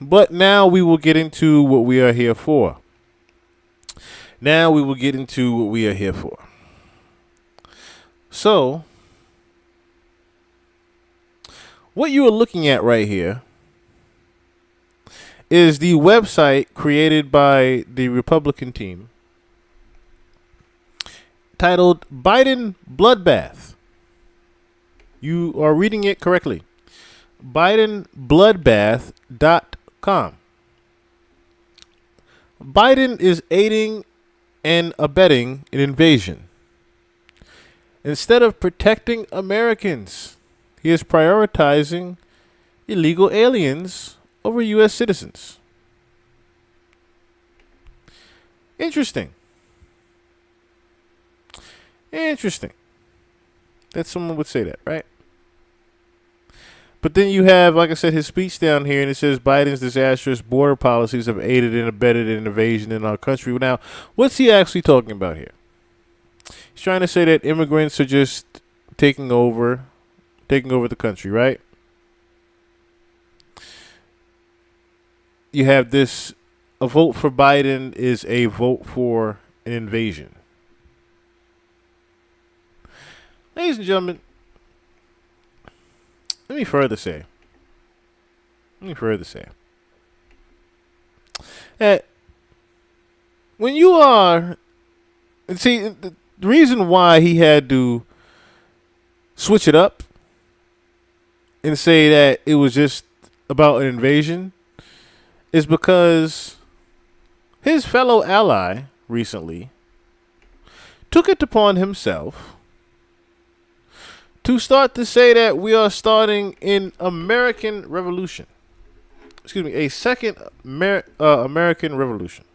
But now we will get into what we are here for. Now we will get into what we are here for. So, what you are looking at right here is the website created by the Republican team titled Biden Bloodbath. You are reading it correctly. BidenBloodbath.com. Biden is aiding and abetting an invasion. Instead of protecting Americans, he is prioritizing illegal aliens over U.S. citizens. Interesting. Interesting. That someone would say that, right? But then you have, like I said, his speech down here, and it says Biden's disastrous border policies have aided and abetted an invasion in our country. Now, what's he actually talking about here? He's trying to say that immigrants are just taking over the country, right? You have this: a vote for Biden is a vote for an invasion. Ladies and gentlemen, let me further say that when you are, see, the reason why he had to switch it up and say that it was just about an invasion is because his fellow ally recently took it upon himself to start to say that we are starting an American Revolution. Excuse me, a second American Revolution.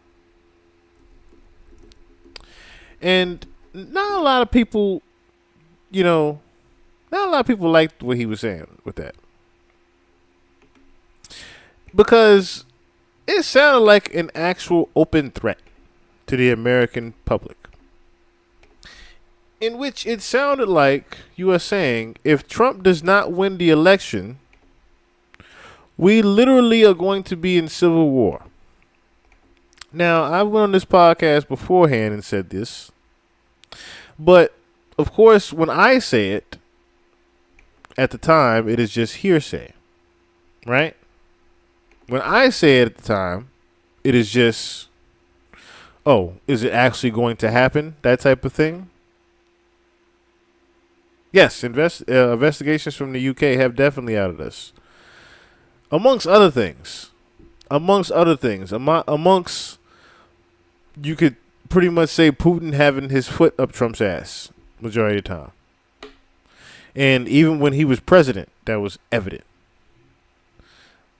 And not a lot of people, liked what he was saying with that. Because it sounded like an actual open threat to the American public, in which it sounded like you are saying if Trump does not win the election, we literally are going to be in civil war. Now, I went on this podcast beforehand and said this, but of course, when I say it at the time, it is just hearsay, right? When I say it at the time, it is just, oh, is it actually going to happen? That type of thing. Yes, investigations from the UK have definitely outed us. Amongst other things, you could pretty much say Putin having his foot up Trump's ass majority of the time. And even when he was president, that was evident.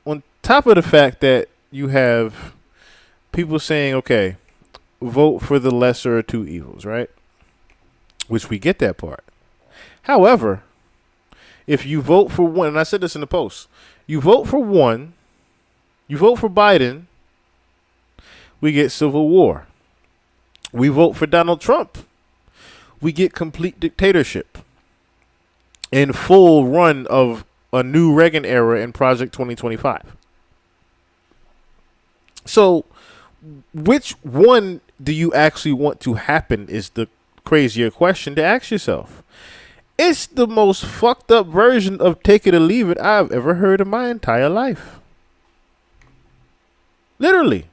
On top of the fact that you have people saying, okay, vote for the lesser of two evils, right? Which we get that part. However, if you vote for one, and I said this in the post, you vote for one, you vote for Biden, we get civil war. We vote for Donald Trump, we get complete dictatorship and full run of a new Reagan era in Project 2025. So, which one do you actually want to happen is the crazier question to ask yourself. It's the most fucked up version of take it or leave it I've ever heard in my entire life. Literally.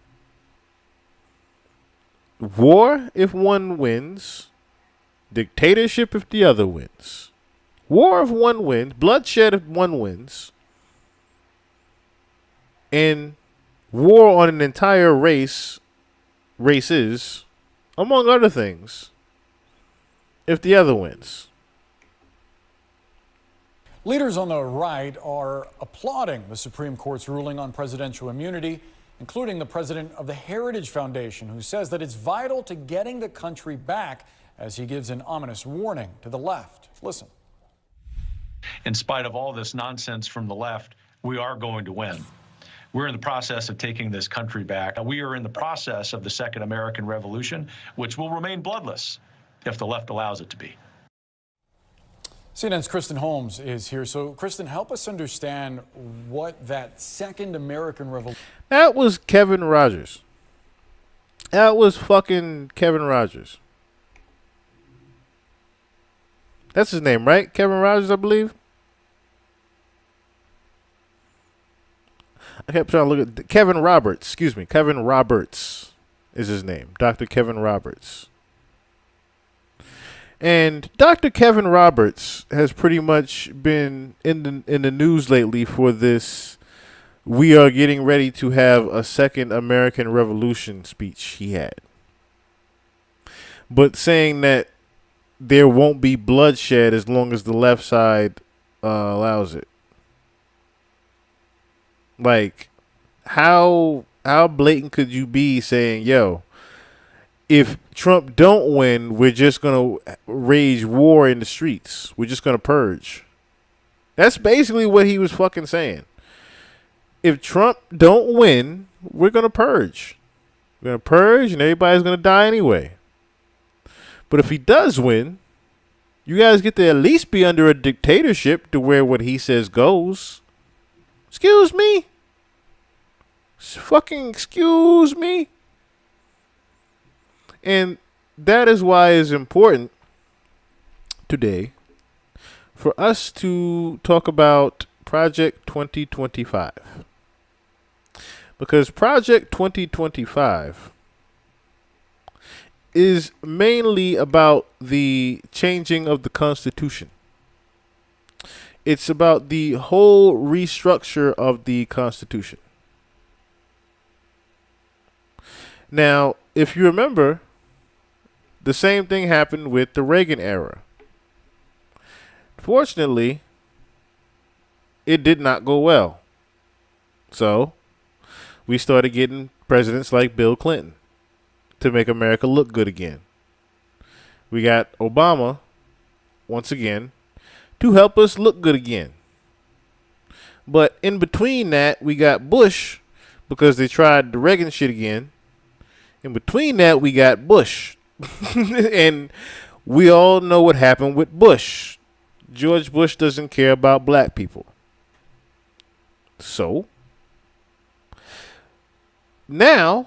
War if one wins. Dictatorship if the other wins. War if one wins. Bloodshed if one wins. And war on an entire races, among other things, if the other wins. Leaders on the right are applauding the Supreme Court's ruling on presidential immunity, including the president of the Heritage Foundation, who says that it's vital to getting the country back, as he gives an ominous warning to the left. Listen. In spite of all this nonsense from the left, we are going to win. We're in the process of taking this country back. We are in the process of the Second American Revolution, which will remain bloodless if the left allows it to be. CNN's Kristen Holmes is here. So, Kristen, help us understand what that second American Revolution. That was Kevin Rogers. That was fucking Kevin Rogers. That's his name, right? Kevin Rogers, I believe. I kept trying to look at Kevin Roberts. Excuse me. Kevin Roberts is his name. Dr. Kevin Roberts. And Dr. Kevin Roberts has pretty much been in the news lately for this. We are getting ready to have a second American Revolution speech he had. But saying that there won't be bloodshed as long as the left side allows it. Like, how blatant could you be saying, yo, if Trump don't win, we're just going to rage war in the streets. We're just going to purge. That's basically what he was fucking saying. If Trump don't win, we're going to purge. We're going to purge and everybody's going to die anyway. But if he does win, you guys get to at least be under a dictatorship to where what he says goes. Excuse me? Fucking excuse me? And that is why it's important today for us to talk about Project 2025. Because Project 2025 is mainly about the changing of the Constitution. It's about the whole restructure of the Constitution. Now, if you remember, the same thing happened with the Reagan era. Fortunately, it did not go well. So, we started getting presidents like Bill Clinton to make America look good again. We got Obama, once again, to help us look good again. But in between that, we got Bush, because they tried the Reagan shit again. In between that, we got Bush. And we all know what happened with Bush. George Bush doesn't care about black people. So, now,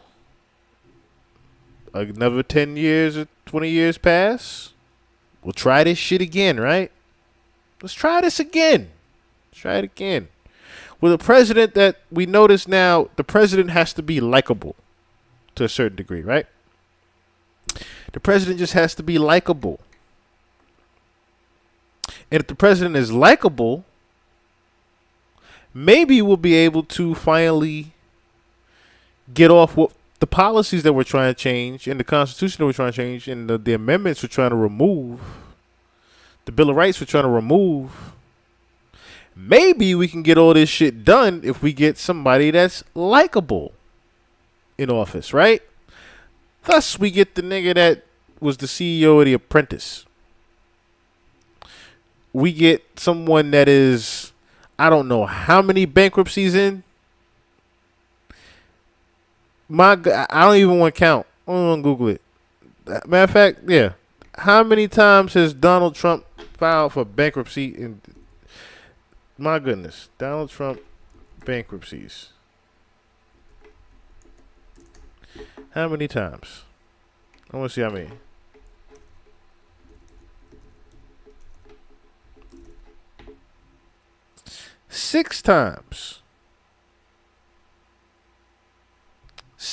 another 10 years or 20 years pass. We'll try this shit again, right? Let's try this again. Let's try it again. With a president that we notice now, the president has to be likable to a certain degree, right? The president just has to be likable. And if the president is likable, maybe we'll be able to finally get off what the policies that we're trying to change and the Constitution that we're trying to change and the amendments we're trying to remove, the Bill of Rights we're trying to remove. Maybe we can get all this shit done if we get somebody that's likable in office, right? Thus, we get the nigga that was the CEO of The Apprentice. We get someone that is, I don't know how many bankruptcies in. I don't even want to count. I don't want to Google it. Matter of fact, yeah. How many times has Donald Trump filed for bankruptcy? In my goodness, Donald Trump bankruptcies. How many times? I want to see how many. Six times.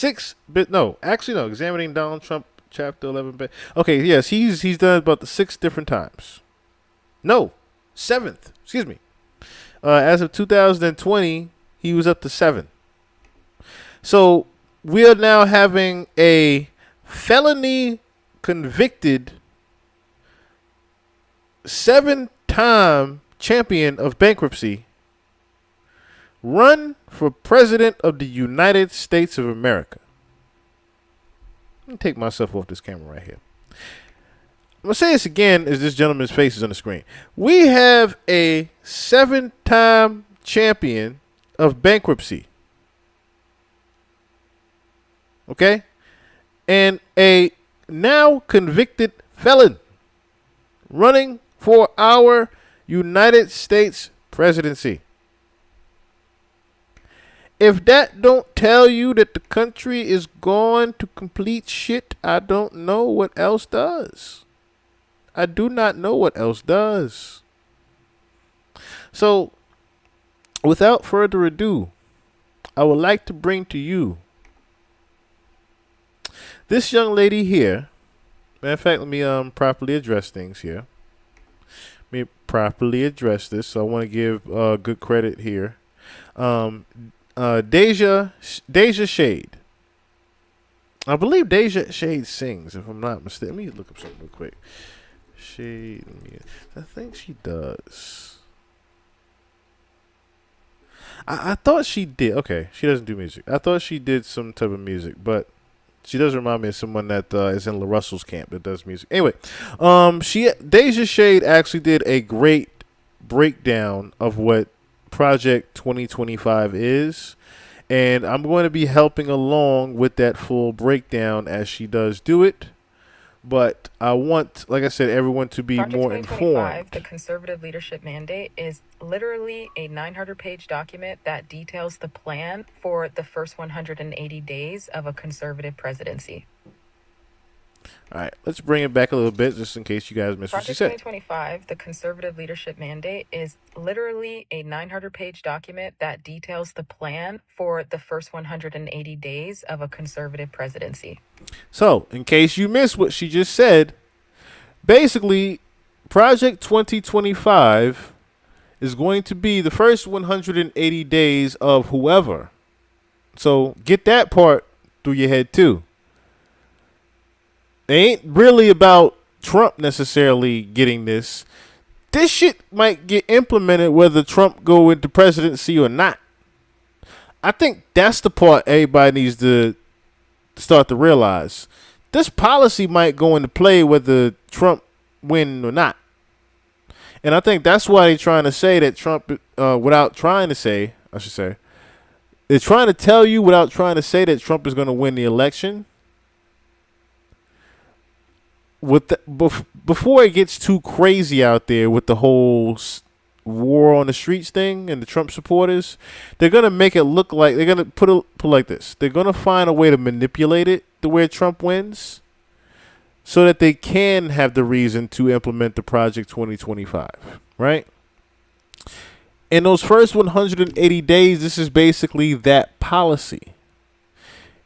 Examining Donald Trump, Chapter 11. Okay, yes, he's done it about the 6 different times. No, 7th. Excuse me. As of 2020, he was up to 7. So we are now having a felony convicted 7-time champion of bankruptcy run for president of the United States of America. Let me take myself off this camera right here. I'm going to say this again as this gentleman's face is on the screen. We have a 7-time champion of bankruptcy. Okay? And a now convicted felon running for our United States presidency. If that don't tell you that the country is going to complete shit, I don't know what else does. I do not know what else does. So, without further ado, I would like to bring to you this young lady here. Matter of fact, let me properly address things here. Let me properly address this. So I want to give good credit here. Um, Deja Shade. I believe Deja Shade sings, if I'm not mistaken. Let me look up something real quick. Shade. I think she does. I thought she did. Okay, she doesn't do music. I thought she did some type of music, but she does remind me of someone that is in La Russell's camp that does music. Anyway, Deja Shade actually did a great breakdown of what Project 2025 is, and I'm going to be helping along with that full breakdown as she does do it. But I want, like I said, everyone to be Project more 2025, informed. the conservative leadership mandate, is literally a 900-page document that details the plan for the first 180 days of a conservative presidency. All right, let's bring it back a little bit just in case you guys missed what she Project said. 2025, the conservative leadership mandate, is literally a 900-page document that details the plan for the first 180 days of a conservative presidency. So, in case you missed what she just said, basically, Project 2025 is going to be the first 180 days of whoever. So, get that part through your head, too. It ain't really about Trump necessarily getting this. This shit might get implemented whether Trump go into presidency or not. I think that's the part everybody needs to start to realize. This policy might go into play whether Trump win or not. And I think that's why they're trying to say that Trump, without trying to say, I should say, they're trying to tell you without trying to say that Trump is going to win the election. With before it gets too crazy out there with the whole war on the streets thing and the Trump supporters, they're gonna make it look like they're gonna put it like this. They're gonna find a way to manipulate it to where Trump wins, so that they can have the reason to implement the Project 2025, right? In those first 180 days, this is basically that policy.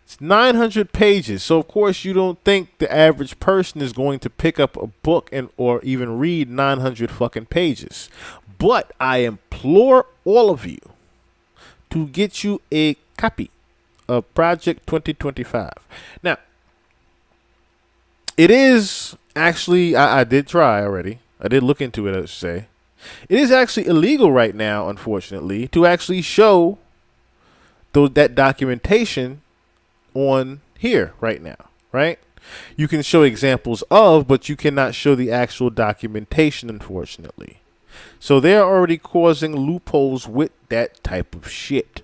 It's 900 pages, so of course you don't think the average person is going to pick up a book and or even read 900 fucking pages. But I implore all of you to get you a copy of Project 2025. Now, it is actually, I did try already. I did look into it, I should say. It is actually illegal right now, unfortunately, to actually show that documentation on here right now, right? You can show examples of, but you cannot show the actual documentation, unfortunately. So they're already causing loopholes with that type of shit.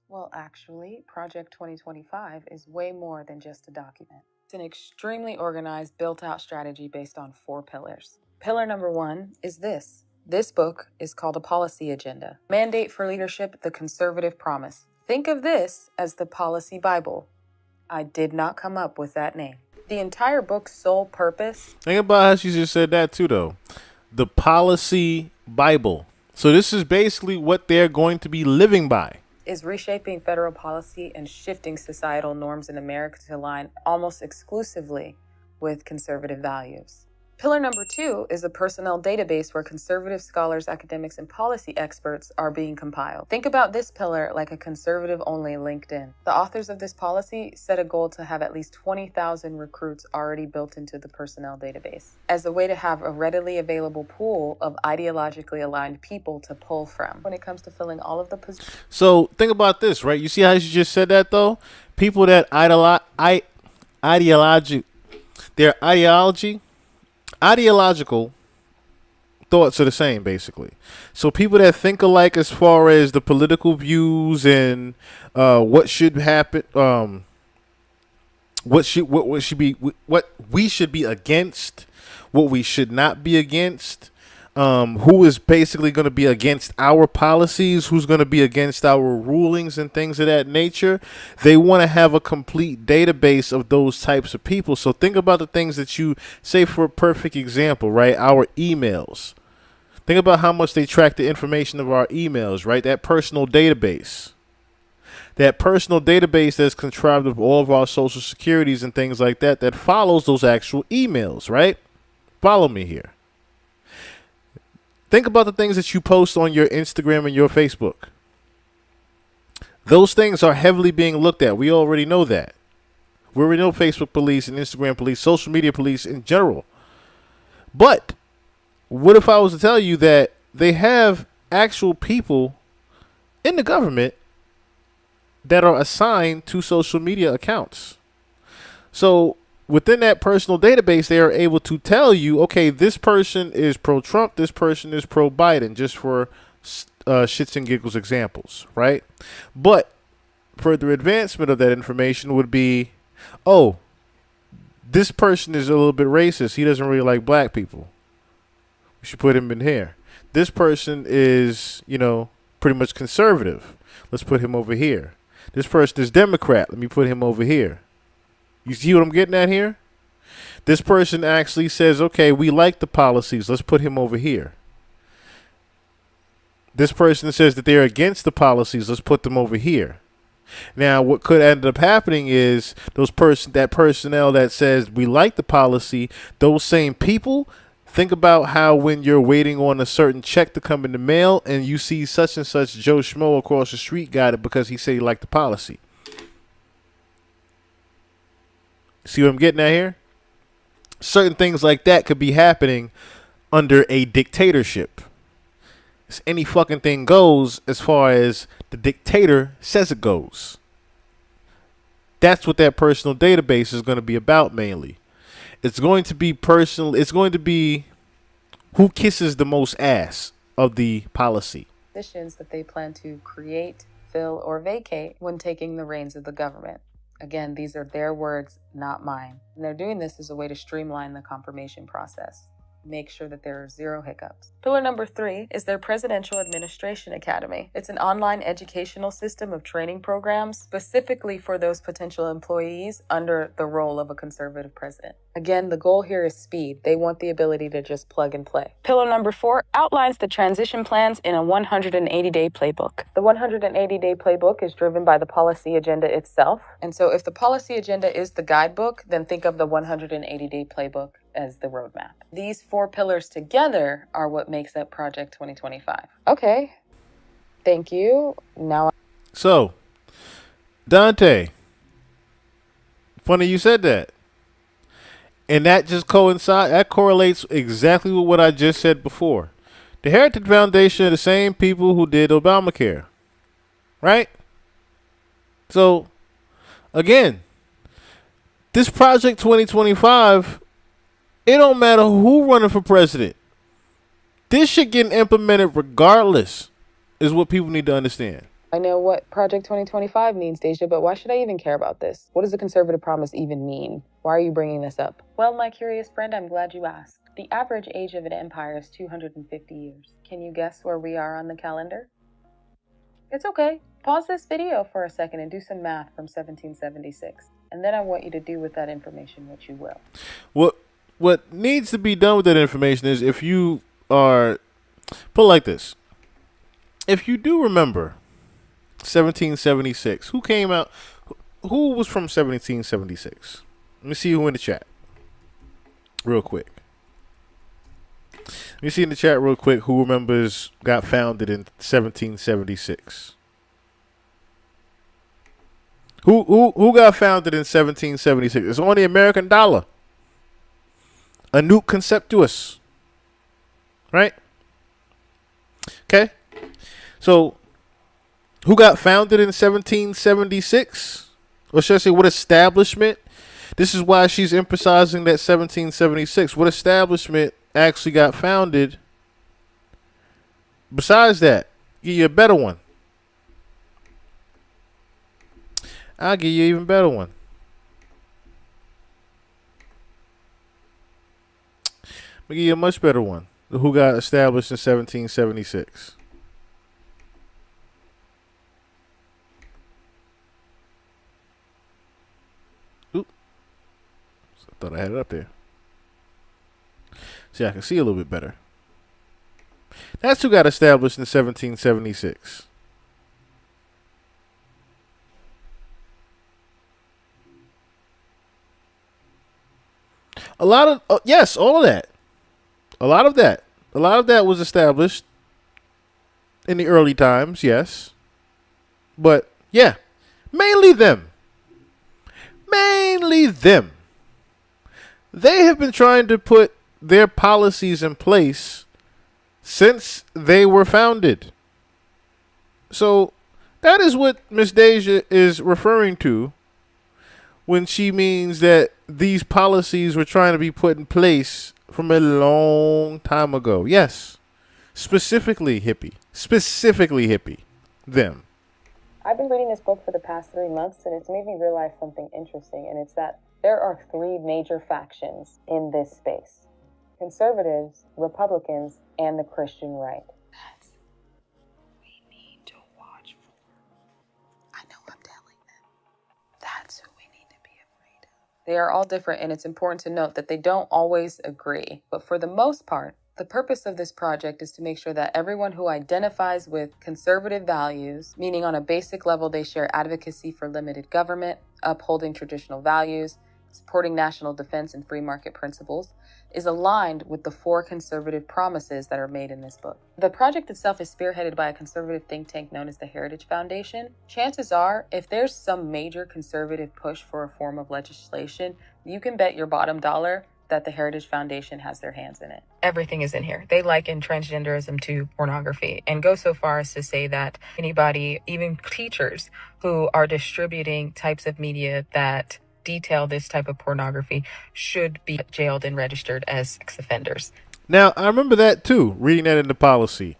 Well, actually, Project 2025 is way more than just a document. It's an extremely organized, built out strategy based on 4 pillars. Pillar number 1 is this. This book is called a policy agenda. Mandate for leadership, the conservative promise. Think of this as the policy Bible. I did not come up with that name. The entire book's sole purpose. Think about how she just said that too, though. The policy Bible. So this is basically what they're going to be living by. Is reshaping federal policy and shifting societal norms in America to align almost exclusively with conservative values. Pillar number 2 is a personnel database where conservative scholars, academics, and policy experts are being compiled. Think about this pillar like a conservative-only LinkedIn. The authors of this policy set a goal to have at least 20,000 recruits already built into the personnel database as a way to have a readily available pool of ideologically aligned people to pull from when it comes to filling all of the positions. So think about this, right? You see how she just said that, though? People that ideological thoughts are the same, basically. So people that think alike as far as the political views and what should happen, what should be, what we should be against, what we should not be against, who is basically going to be against our policies, who's going to be against our rulings and things of that nature. They want to have a complete database of those types of people. So think about the things that you say, for a perfect example, right? Our emails. Think about how much they track the information of our emails, right? That personal database. That personal database that's contrived of all of our social securities and things like that, that follows those actual emails, right? Follow me here. Think about the things that you post on your Instagram and your Facebook. Those things are heavily being looked at. We already know that. We already know Facebook police and Instagram police, social media police in general. But what if I was to tell you that they have actual people in the government that are assigned to social media accounts? So within that personal database, they are able to tell you, okay, this person is pro-Trump, this person is pro-Biden, just for shits and giggles examples, right? But further advancement of that information would be, oh, this person is a little bit racist. He doesn't really like black people. We should put him in here. This person is, pretty much conservative. Let's put him over here. This person is Democrat. Let me put him over here. You see what I'm getting at here? This person actually says, okay, we like the policies. Let's put him over here. This person says that they're against the policies. Let's put them over here. Now, what could end up happening is that personnel that says we like the policy, those same people, think about how when you're waiting on a certain check to come in the mail and you see such and such Joe Schmo across the street got it because he said he liked the policy. See what I'm getting at here? Certain things like that could be happening under a dictatorship. It's any fucking thing goes as far as the dictator says it goes. That's what that personal database is going to be about mainly. It's going to be personal. It's going to be who kisses the most ass of the policy. Positions that they plan to create, fill, or vacate when taking the reins of the government. Again, these are their words, not mine. And they're doing this as a way to streamline the confirmation process. Make sure that there are zero hiccups. Pillar number 3 is their Presidential Administration Academy. It's an online educational system of training programs specifically for those potential employees under the role of a conservative president. Again, the goal here is speed. They want the ability to just plug and play. Pillar number 4 outlines the transition plans in a 180-day playbook. The 180-day playbook is driven by the policy agenda itself. And so if the policy agenda is the guidebook, then think of the 180-day playbook as the roadmap. These 4 pillars together are what makes up Project 2025. Okay. Thank you. Now. So, Dante, funny you said that. And that just correlates exactly with what I just said before. The Heritage Foundation are the same people who did Obamacare. Right? So, again, this Project 2025, it don't matter who running for president. This shit getting implemented regardless is what people need to understand. I know what Project 2025 means, Deja, but why should I even care about this? What does the conservative promise even mean? Why are you bringing this up? Well, my curious friend, I'm glad you asked. The average age of an empire is 250 years. Can you guess where we are on the calendar? It's okay. Pause this video for a second and do some math from 1776. And then I want you to do with that information what you will. What needs to be done with that information is if you are, put it like this. If you do remember 1776, who came out, who was from 1776? Let me see who in the chat. Real quick. Let me see in the chat real quick who remembers got founded in 1776. Who got founded in 1776? It's on the American dollar. A new conceptuous. Right? Okay. So, who got founded in 1776? Or should I say, what establishment? This is why she's emphasizing that 1776. What establishment actually got founded Besides that, give you a better one. I'll give you an even better one. I'll give you a much better one. Who got established in 1776. Oop. I thought I had it up there. See, I can see a little bit better. That's who got established in 1776. A lot of, yes, all of that. A lot of that. A lot of that was established in the early times, yes. But, yeah, mainly them. Mainly them. They have been trying to put their policies in place since they were founded. So that is what Miss Deja is referring to when she means that these policies were trying to be put in place from a long time ago. Yes, specifically hippie. Specifically hippie. Them. I've been reading this book for the past 3 months, and it's made me realize something interesting, and it's that there are 3 major factions in this space: conservatives, Republicans, and the Christian right. That's what we need to watch for. I know I'm telling them. That's who we need to be afraid of. They are all different, and it's important to note that they don't always agree. But for the most part, the purpose of this project is to make sure that everyone who identifies with conservative values, meaning on a basic level they share advocacy for limited government, upholding traditional values, supporting national defense and free market principles, is aligned with the 4 conservative promises that are made in this book. The project itself is spearheaded by a conservative think tank known as the Heritage Foundation. Chances are, if there's some major conservative push for a form of legislation, you can bet your bottom dollar that the Heritage Foundation has their hands in it. Everything is in here. They liken transgenderism to pornography and go so far as to say that anybody, even teachers who are distributing types of media that detail this type of pornography, should be jailed and registered as sex offenders. Now, I remember that too, reading that in the policy.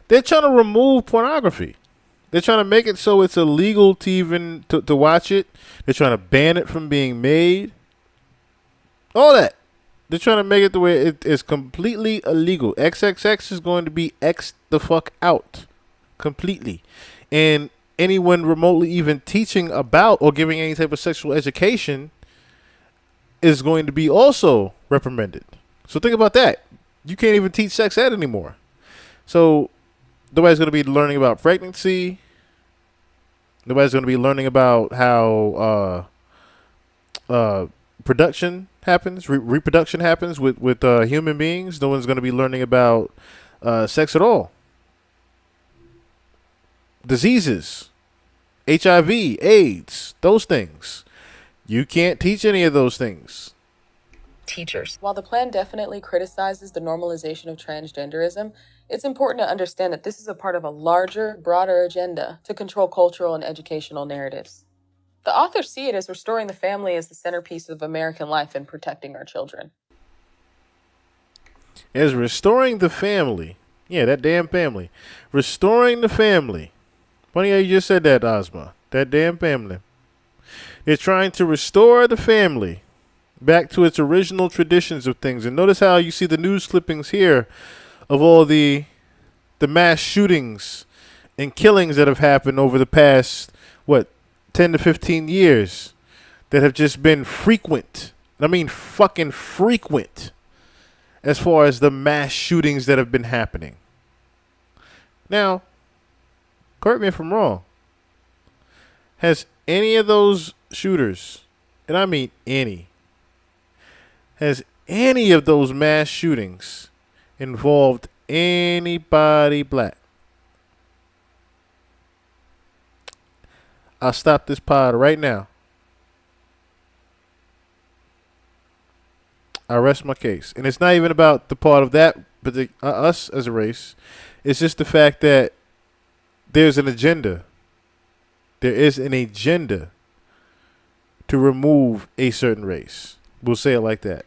They're trying to remove pornography. They're trying to make it so it's illegal to even to watch it. They're trying to ban it from being made. All that. They're trying to make it the way it is completely illegal. XXX is going to be X the fuck out completely. And anyone remotely even teaching about or giving any type of sexual education is going to be also reprimanded. So think about that. You can't even teach sex ed anymore. So nobody's going to be learning about pregnancy. Nobody's going to be learning about how production happens, reproduction happens with human beings. No one's going to be learning about sex at all. Diseases, HIV, AIDS, those things. You can't teach any of those things. Teachers. While the plan definitely criticizes the normalization of transgenderism, it's important to understand that this is a part of a larger, broader agenda to control cultural and educational narratives. The authors see it as restoring the family as the centerpiece of American life and protecting our children. As restoring the family. Yeah, that damn family. Restoring the family. Funny how you just said that, Ozma. That damn family. They're trying to restore the family back to its original traditions of things. And notice how you see the news clippings here of all the mass shootings and killings that have happened over the past, 10 to 15 years that have just been frequent. I mean, fucking frequent as far as the mass shootings that have been happening. Now, correct me if I'm wrong. Has any of those shooters, and I mean any, has any of those mass shootings involved anybody black? I'll stop this pod right now. I rest my case. And it's not even about the part of that, but us as a race. It's just the fact that there's an agenda. There is an agenda to remove a certain race. We'll say it like that.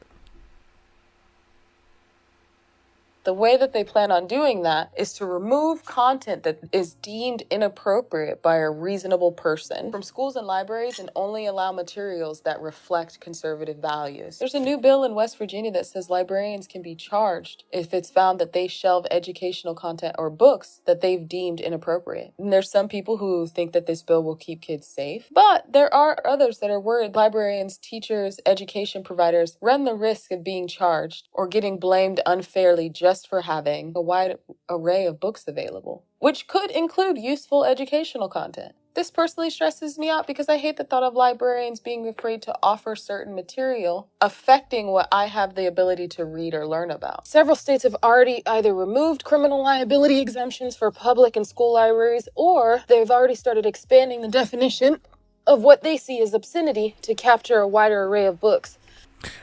The way that they plan on doing that is to remove content that is deemed inappropriate by a reasonable person from schools and libraries and only allow materials that reflect conservative values. There's a new bill in West Virginia that says librarians can be charged if it's found that they shelve educational content or books that they've deemed inappropriate. And there's some people who think that this bill will keep kids safe, but there are others that are worried librarians, teachers, education providers run the risk of being charged or getting blamed unfairly just for having a wide array of books available, which could include useful educational content. This personally stresses me out because I hate the thought of librarians being afraid to offer certain material affecting what I have the ability to read or learn about. Several states have already either removed criminal liability exemptions for public and school libraries, or they've already started expanding the definition of what they see as obscenity to capture a wider array of books.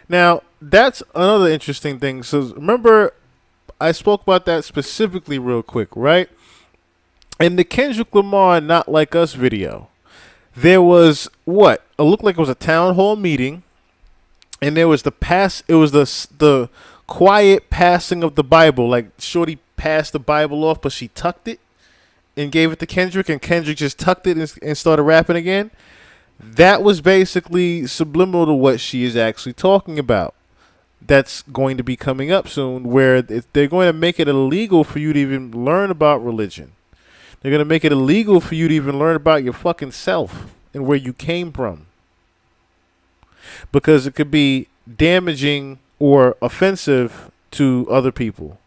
Now, that's another interesting thing. So remember, I spoke about that specifically real quick, right? In the Kendrick Lamar Not Like Us video, there was what? It looked like it was a town hall meeting, and there was the quiet passing of the Bible. Like Shorty passed the Bible off, but she tucked it and gave it to Kendrick, and Kendrick just tucked it and started rapping again. That was basically subliminal to what she is actually talking about. That's going to be coming up soon, where they're going to make it illegal for you to even learn about religion. They're going to make it illegal for you to even learn about your fucking self and where you came from. Because it could be damaging or offensive to other people.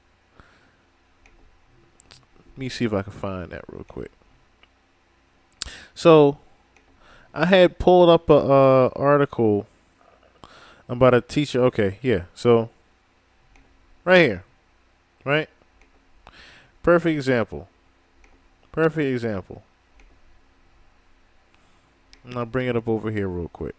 Let me see if I can find that real quick. So, I had pulled up a article about a teacher. Okay, yeah. So, right here. Right? Perfect example. Perfect example. And I'll bring it up over here real quick.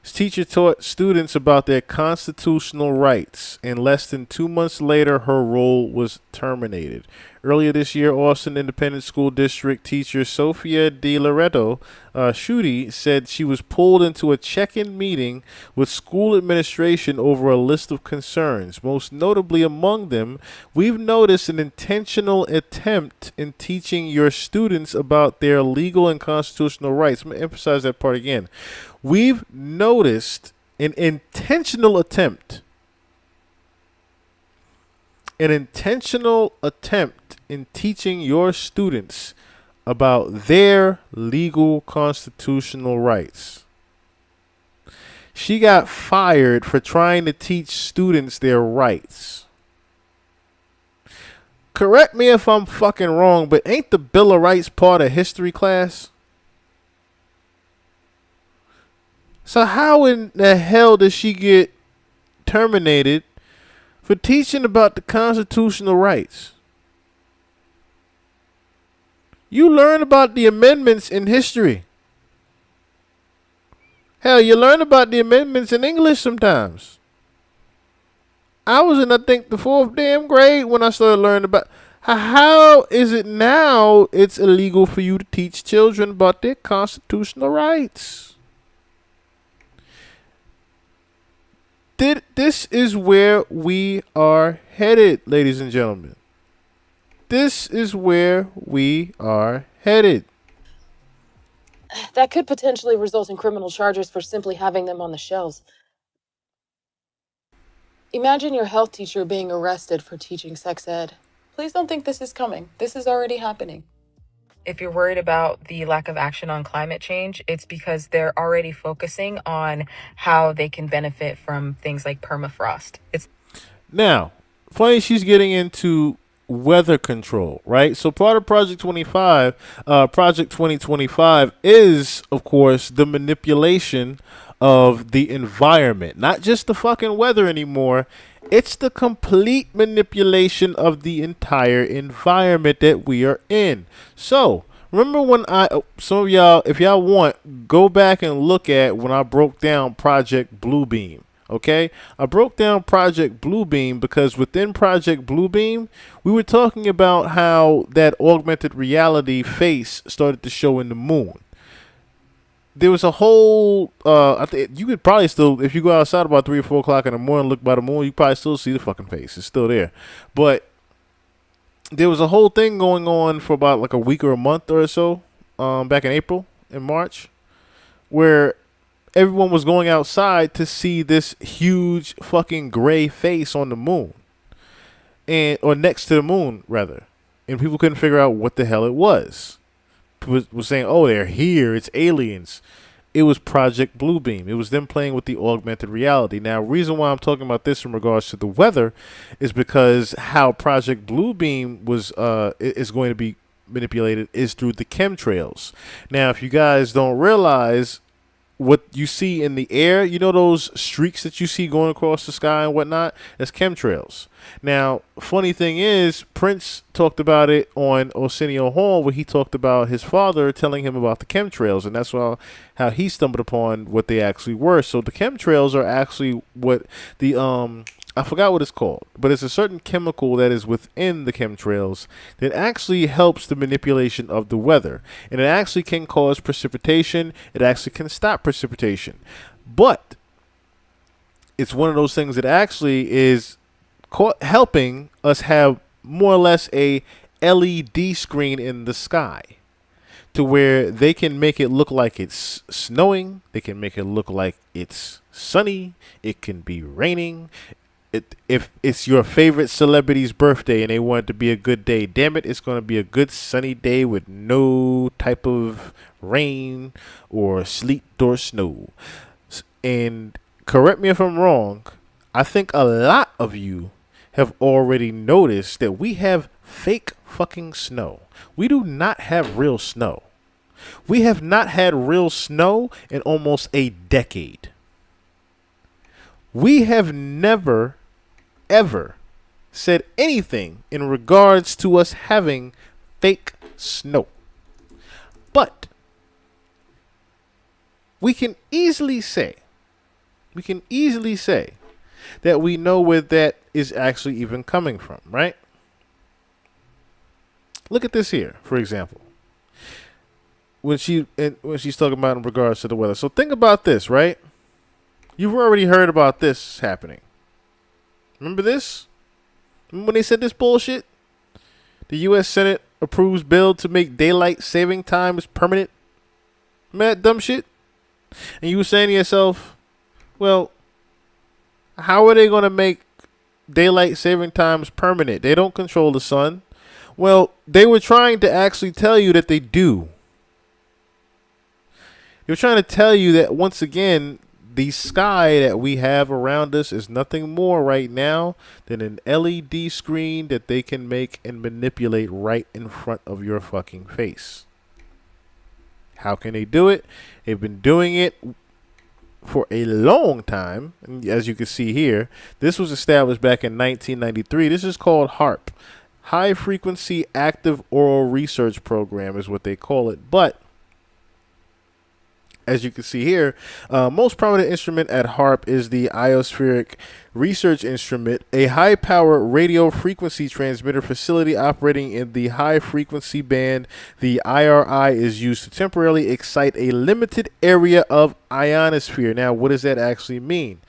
This teacher taught students about their constitutional rights, and less than 2 months later, her role was terminated. Earlier this year, Austin Independent School District teacher Sophia De Loreto Schutte said she was pulled into a check-in meeting with school administration over a list of concerns. Most notably among them, we've noticed an intentional attempt in teaching your students about their legal and constitutional rights. I'm going to emphasize that part again. We've noticed an intentional attempt in teaching your students about their legal constitutional rights. She got fired for trying to teach students their rights. Correct me if I'm fucking wrong, but ain't the Bill of Rights part of history class? So how in the hell does she get terminated for teaching about the constitutional rights? You learn about the amendments in history. Hell, you learn about the amendments in English sometimes. I was in, I think, the 4th damn grade when I started learning about. How is it now it's illegal for you to teach children about their constitutional rights? This is where we are headed, ladies and gentlemen. This is where we are headed. That could potentially result in criminal charges for simply having them on the shelves. Imagine your health teacher being arrested for teaching sex ed. Please don't think this is coming. This is already happening. If you're worried about the lack of action on climate change, it's because they're already focusing on how they can benefit from things like permafrost. Now, funny she's getting into weather control, right? So part of Project 2025 is, of course, the manipulation of the environment. Not just the fucking weather anymore. It's the complete manipulation of the entire environment that we are in. So, remember when some of y'all, if y'all want, go back and look at when I broke down Project Bluebeam. Okay, I broke down Project Bluebeam because within Project Bluebeam, we were talking about how that augmented reality face started to show in the moon. there was a whole. I think you could probably still, if you go outside about 3 or 4 o'clock in the morning, look by the moon, you probably still see the fucking face. It's still there, but there was a whole thing going on for about like a week or a month or so, back in April and March, where everyone was going outside to see this huge fucking gray face on the moon, and or next to the moon rather, and people couldn't figure out what the hell it was. Was saying, "Oh, they're here. It's aliens." It was Project Bluebeam. It was them playing with the augmented reality. Now, reason why I'm talking about this in regards to the weather is because how Project Bluebeam is going to be manipulated is through the chemtrails. Now, if you guys don't realize, what you see in the air, you know those streaks that you see going across the sky and whatnot? That's chemtrails. Now, funny thing is, Prince talked about it on Arsenio Hall, where he talked about his father telling him about the chemtrails, and that's how he stumbled upon what they actually were. So the chemtrails are actually what the I forgot what it's called, but it's a certain chemical that is within the chemtrails that actually helps the manipulation of the weather. And it actually can cause precipitation. It actually can stop precipitation. But it's one of those things that actually is helping us have more or less a LED screen in the sky, to where they can make it look like it's snowing. They can make it look like it's sunny. It can be raining. If it's your favorite celebrity's birthday and they want it to be a good day, damn it, it's going to be a good sunny day with no type of rain or sleet or snow. And correct me if I'm wrong, I think a lot of you have already noticed that we have fake fucking snow. We do not have real snow. We have not had real snow in almost a decade. We have never ever said anything in regards to us having fake snow. But we can easily say that we know where that is actually even coming from, right? Look at this here, for example. When she's talking about in regards to the weather. So think about this, right? You've already heard about this happening. Remember this? Remember when they said this bullshit? The U.S. Senate approves bill to make daylight saving times permanent. Remember that dumb shit? And you were saying to yourself, well, how are they going to make daylight saving times permanent? They don't control the sun. Well, they were trying to actually tell you that they do. They were trying to tell you that, once again, the sky that we have around us is nothing more right now than an LED screen that they can make and manipulate right in front of your fucking face. How can they do it? They've been doing it for a long time. And as you can see here, this was established back in 1993. This is called HARP. High Frequency Active Auroral Research Program is what they call it. But as you can see here, most prominent instrument at HARP is the Ionospheric Research Instrument, a high-power radio frequency transmitter facility operating in the high-frequency band. The IRI is used to temporarily excite a limited area of ionosphere. Now, what does that actually mean?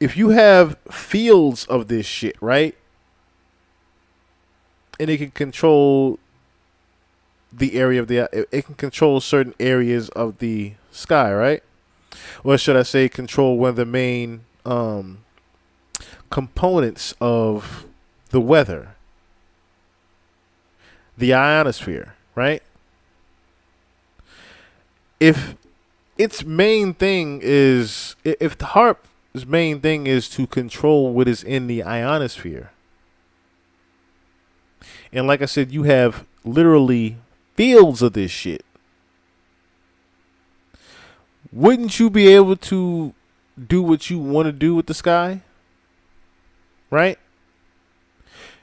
If you have fields of this shit, right, and it can control the area of it can control certain areas of the sky, right? Or should I say control one of the main components of the weather, the ionosphere, right? If its main thing is, if the HARP's main thing is to control what is in the ionosphere, and like I said, you have literally fields of this shit, wouldn't you be able to do what you want to do with the sky? Right?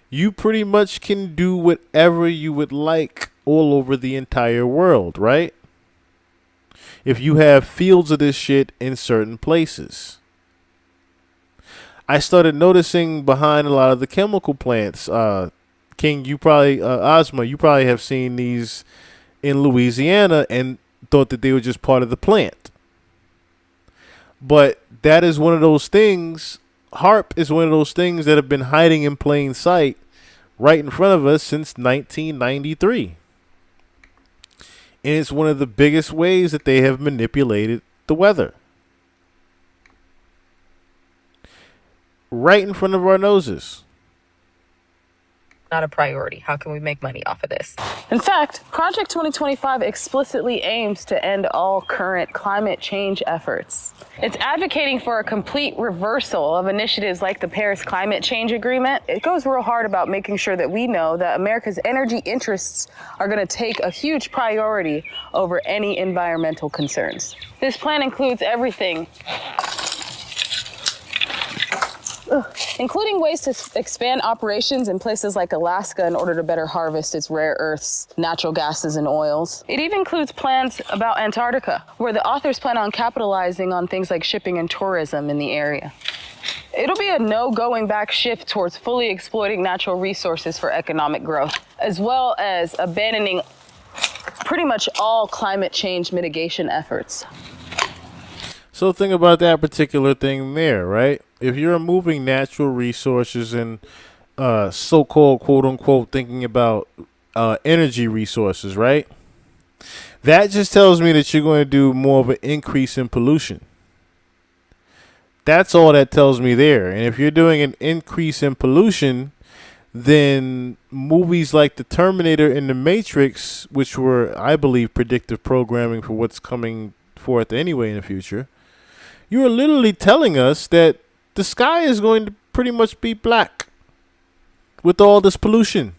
You pretty much can do whatever you would like all over the entire world, right? If you have fields of this shit in certain places. I started noticing behind a lot of the chemical plants, King, you probably, Ozma, you probably have seen these in Louisiana, and thought that they were just part of the plant. But that is one of those things. HARP is one of those things that have been hiding in plain sight right in front of us since 1993. And it's one of the biggest ways that they have manipulated the weather. Right in front of our noses. Not a priority. How can we make money off of this? In fact, Project 2025 explicitly aims to end all current climate change efforts. It's advocating for a complete reversal of initiatives like the Paris Climate Change Agreement. It goes real hard about making sure that we know that America's energy interests are going to take a huge priority over any environmental concerns. This plan includes everything, including ways to expand operations in places like Alaska in order to better harvest its rare earths, natural gases, and oils. It even includes plans about Antarctica, where the authors plan on capitalizing on things like shipping and tourism in the area. It'll be a no going back shift towards fully exploiting natural resources for economic growth, as well as abandoning pretty much all climate change mitigation efforts. So think about that particular thing there, right? If you're removing natural resources and so-called, quote-unquote, thinking about energy resources, right? That just tells me that you're going to do more of an increase in pollution. That's all that tells me there. And if you're doing an increase in pollution, then movies like The Terminator and The Matrix, which were, I believe, predictive programming for what's coming forth anyway in the future, you are literally telling us that the sky is going to pretty much be black with all this pollution.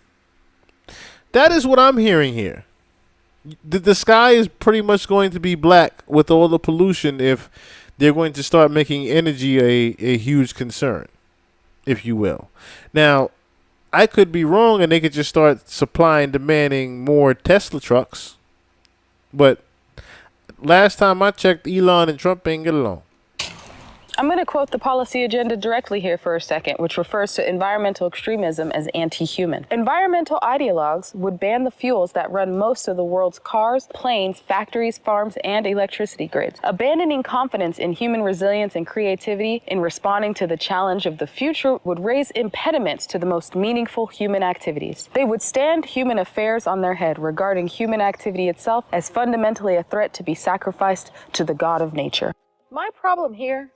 That is what I'm hearing here. The sky is pretty much going to be black with all the pollution if they're going to start making energy a huge concern, if you will. Now, I could be wrong and they could just start supplying, demanding more Tesla trucks. But last time I checked, Elon and Trump ain't get along. I'm going to quote the policy agenda directly here for a second, which refers to environmental extremism as anti-human. Environmental ideologues would ban the fuels that run most of the world's cars, planes, factories, farms, and electricity grids, abandoning confidence in human resilience and creativity in responding to the challenge of the future would raise impediments to the most meaningful human activities. They would stand human affairs on their head, regarding human activity itself as fundamentally a threat to be sacrificed to the God of nature. My problem here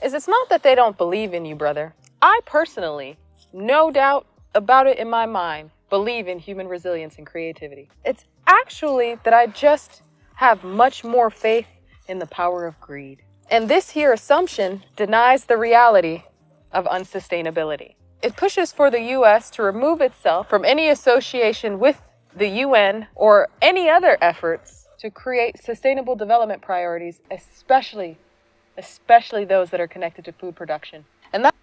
is it's not that they don't believe in you, brother. I personally, no doubt about it in my mind, believe in human resilience and creativity. It's actually that I just have much more faith in the power of greed. And this here assumption denies the reality of unsustainability. It pushes for the U.S. to remove itself from any association with the UN or any other efforts to create sustainable development priorities, especially those that are connected to food production. And that.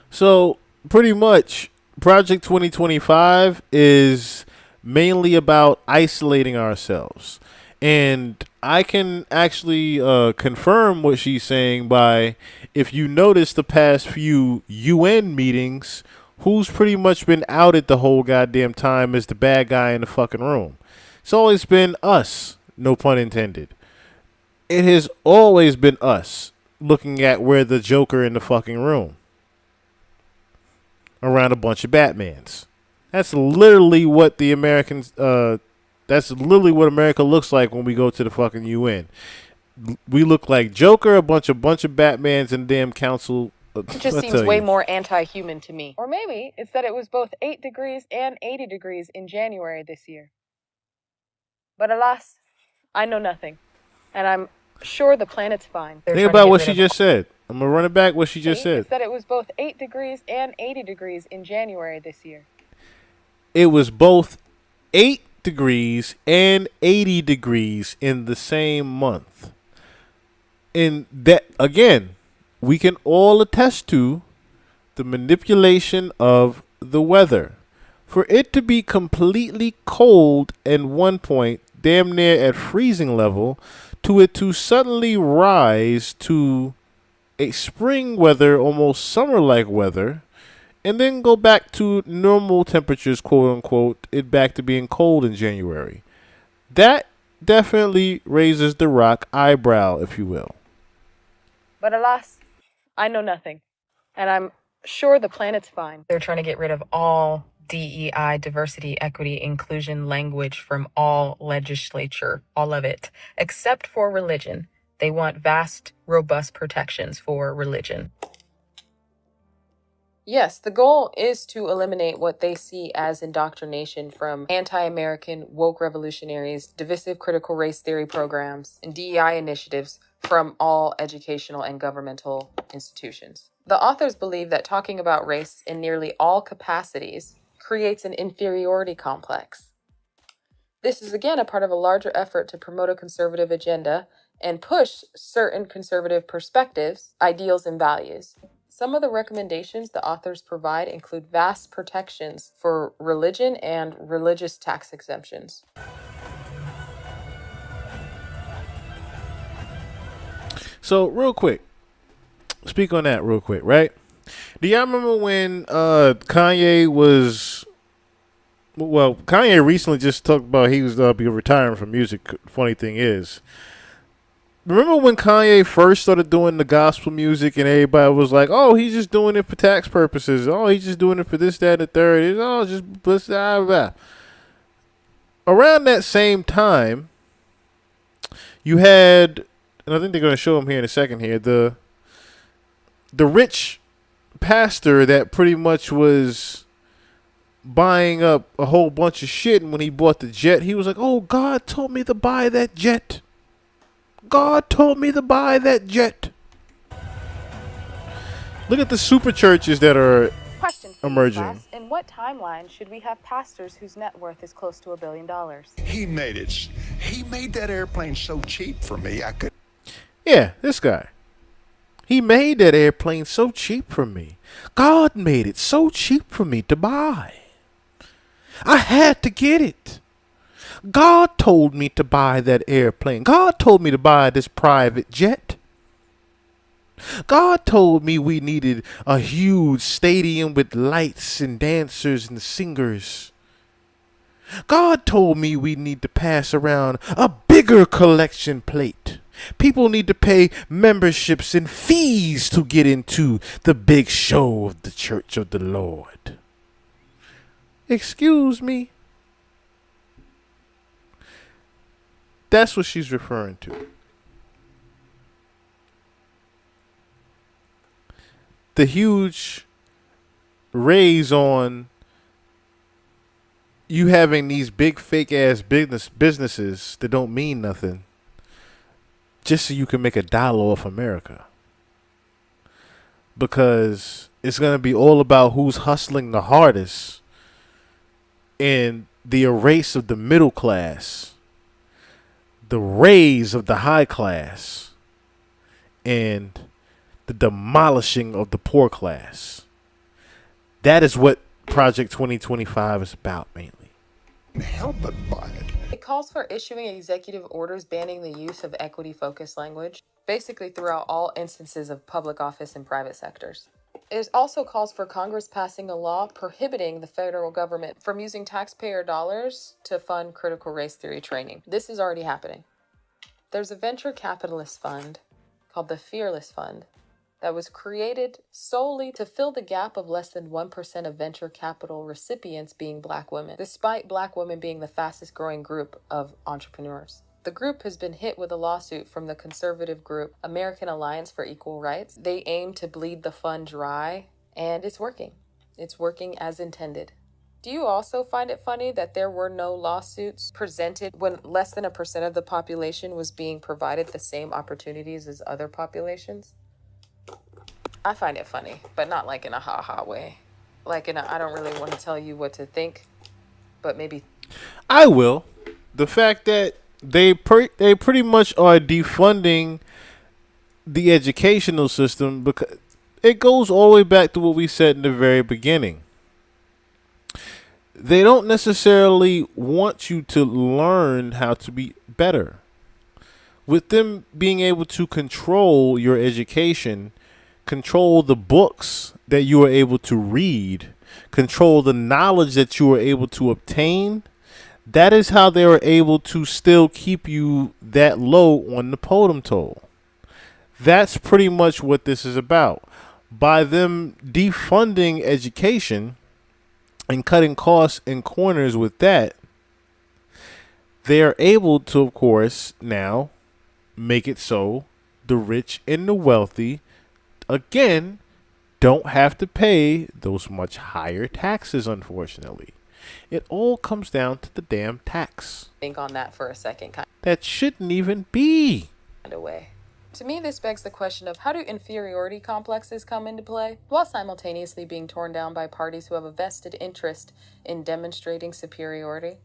So pretty much Project 2025 is mainly about isolating ourselves. And I can actually confirm what she's saying by, if you notice the past few UN meetings, who's pretty much been outed the whole goddamn time as the bad guy in the fucking room. It's always been us, no pun intended. It has always been us looking at where the Joker in the fucking room around a bunch of Batmans. That's literally what the Americans, that's literally what America looks like when we go to the fucking UN. We look like Joker, a bunch of Batmans and damn council. It just seems way more anti-human to me. Or maybe it's that it was both 8 degrees and 80 degrees in January this year. But alas, I know nothing. And I'm sure the planet's fine. Think about what she just said. I'm going to run it back what she just said. It's that it was both 8 degrees and 80 degrees in January this year. It was both 8 degrees and 80 degrees in the same month. And that, again, we can all attest to the manipulation of the weather. For it to be completely cold at one point, damn near at freezing level, to it to suddenly rise to a spring weather, almost summer-like weather, and then go back to normal temperatures, quote-unquote, it back to being cold in January. That definitely raises the rock eyebrow, if you will. But alas, I know nothing. And I'm sure the planet's fine. They're trying to get rid of all DEI, diversity, equity, inclusion language from all legislature, all of it, except for religion. They want vast, robust protections for religion. Yes, the goal is to eliminate what they see as indoctrination from anti-American woke revolutionaries, divisive critical race theory programs, and DEI initiatives from all educational and governmental institutions. The authors believe that talking about race in nearly all capacities creates an inferiority complex. This is again a part of a larger effort to promote a conservative agenda and push certain conservative perspectives, ideals, and values. Some of the recommendations the authors provide include vast protections for religion and religious tax exemptions. So, real quick, speak on that real quick, right? Do y'all remember when Kanye was? Well, Kanye recently just talked about he was be retiring from music. Funny thing is, remember when Kanye first started doing the gospel music and everybody was like, "Oh, he's just doing it for tax purposes. Oh, he's just doing it for this, that, and the third. It's all just blah, blah, blah." Around that same time, you had, and I think they're going to show him here in a second. Here, the rich pastor that pretty much was buying up a whole bunch of shit, and when he bought the jet, he was like, "Oh, God told me to buy that jet. God told me to buy that jet." Look at the super churches that are Question for emerging. class. In what timeline should we have pastors whose net worth is close to $1 billion? He made it. He made that airplane so cheap for me, I could. Yeah, this guy. He made that airplane so cheap for me. God made it so cheap for me to buy. I had to get it. God told me to buy that airplane. God told me to buy this private jet. God told me we needed a huge stadium with lights and dancers and singers. God told me we need to pass around a bigger collection plate. People need to pay memberships and fees to get into the big show of the Church of the Lord. Excuse me? That's what she's referring to. The huge raise on you having these big fake ass businesses that don't mean nothing just so you can make $1 off America. Because it's going to be all about who's hustling the hardest and the erase of the middle class, the raise of the high class, and the demolishing of the poor class. That is what Project 2025 is about mainly. Help but buy it. It calls for issuing executive orders banning the use of equity-focused language, basically throughout all instances of public office and private sectors. It also calls for Congress passing a law prohibiting the federal government from using taxpayer dollars to fund critical race theory training. This is already happening. There's a venture capitalist fund called the Fearless Fund that was created solely to fill the gap of less than 1% of venture capital recipients being Black women, despite Black women being the fastest growing group of entrepreneurs. The group has been hit with a lawsuit from the conservative group American Alliance for Equal Rights. They aim to bleed the fund dry, and it's working. It's working as intended. Do you also find it funny that there were no lawsuits presented when less than 1% of the population was being provided the same opportunities as other populations? I find it funny, but not like in a ha-ha way. Like in a, I don't really want to tell you what to think, but maybe. I will. The fact that they pretty much are defunding the educational system, because it goes all the way back to what we said in the very beginning. They don't necessarily want you to learn how to be better. With them being able to control your education, control the books that you are able to read, control the knowledge that you are able to obtain, That is how they were able to still keep you that low on the totem toll. That's pretty much what this is about. By them defunding education and cutting costs and corners with that, they are able to, of course, now make it so the rich and the wealthy, again, don't have to pay those much higher taxes, unfortunately. It all comes down to the damn tax. Think on that for a second, kind That shouldn't even be. of way. To me, this begs the question of how do inferiority complexes come into play while simultaneously being torn down by parties who have a vested interest in demonstrating superiority?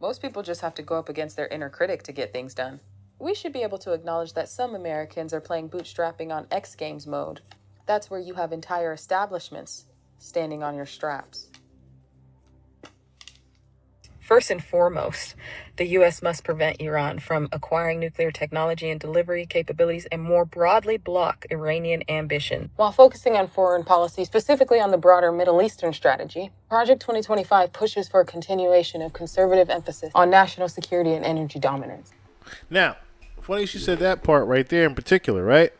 Most people just have to go up against their inner critic to get things done. We should be able to acknowledge that some Americans are playing bootstrapping on X Games mode. That's where you have entire establishments standing on your straps. First and foremost, the U.S. must prevent Iran from acquiring nuclear technology and delivery capabilities and more broadly block Iranian ambition. While focusing on foreign policy, specifically on the broader Middle Eastern strategy, Project 2025 pushes for a continuation of conservative emphasis on national security and energy dominance. Now, funny you said that part right there in particular, right?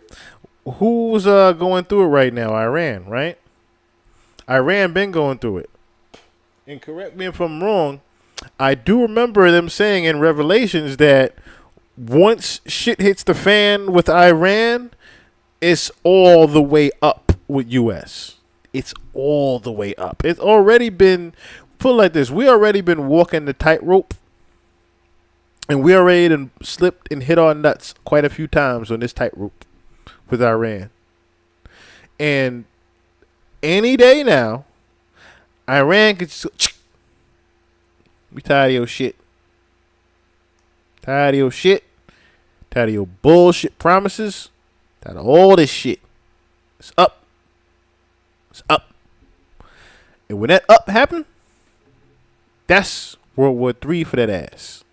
Who's going through it right now? Iran, right? Iran been going through it. And correct me if I'm wrong, I do remember them saying in Revelations that once shit hits the fan with Iran, it's all the way up with U.S. It's all the way up. It's already been, put it like this, we already been walking the tightrope, and we already done slipped and hit our nuts quite a few times on this tightrope with Iran. And any day now, Iran could just, we tired of your shit. Tired of your shit. Tired of your bullshit promises. Tired of all this shit. It's up. It's up. And when that up happened, that's World War III for that ass.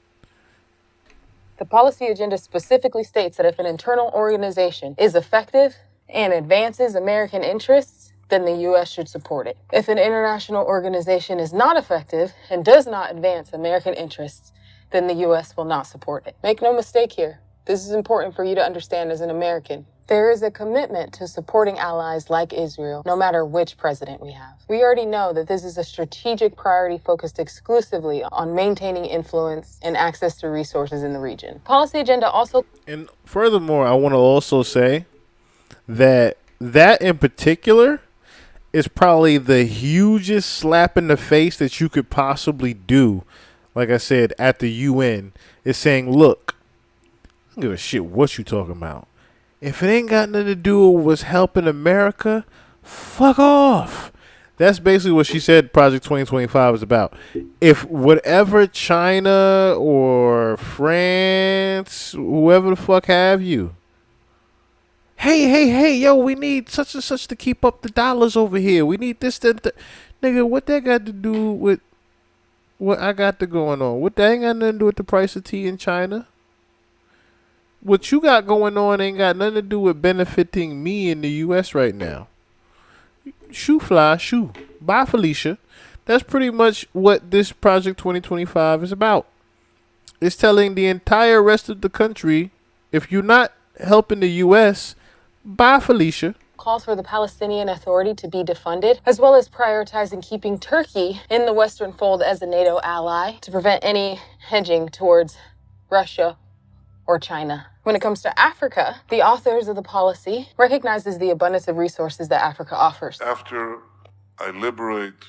The policy agenda specifically states that if an internal organization is effective and advances American interests, then the U.S. should support it. If an international organization is not effective and does not advance American interests, then the U.S. will not support it. Make no mistake here. This is important for you to understand as an American. There is a commitment to supporting allies like Israel, no matter which president we have. We already know that this is a strategic priority focused exclusively on maintaining influence and access to resources in the region. Policy agenda also... And furthermore, I want to also say that in particular is probably the hugest slap in the face that you could possibly do. Like I said, at the UN, is saying, look, I don't give a shit what you talking about. If it ain't got nothing to do with what's helping America, fuck off. That's basically what she said Project 2025 is about. If whatever China or France, whoever the fuck have you, hey, yo, we need such and such to keep up the dollars over here. We need this, that. Nigga, what that got to do with what I got to going on? What that ain't got nothing to do with the price of tea in China? What you got going on ain't got nothing to do with benefiting me in the U.S. right now. Shoo fly, shoo. Bye, Felicia. That's pretty much what this Project 2025 is about. It's telling the entire rest of the country, if you're not helping the U.S., bye, Felicia. Calls for the Palestinian Authority to be defunded, as well as prioritizing keeping Turkey in the Western fold as a NATO ally to prevent any hedging towards Russia or China. When it comes to Africa, the authors of the policy recognizes the abundance of resources that Africa offers. After I liberate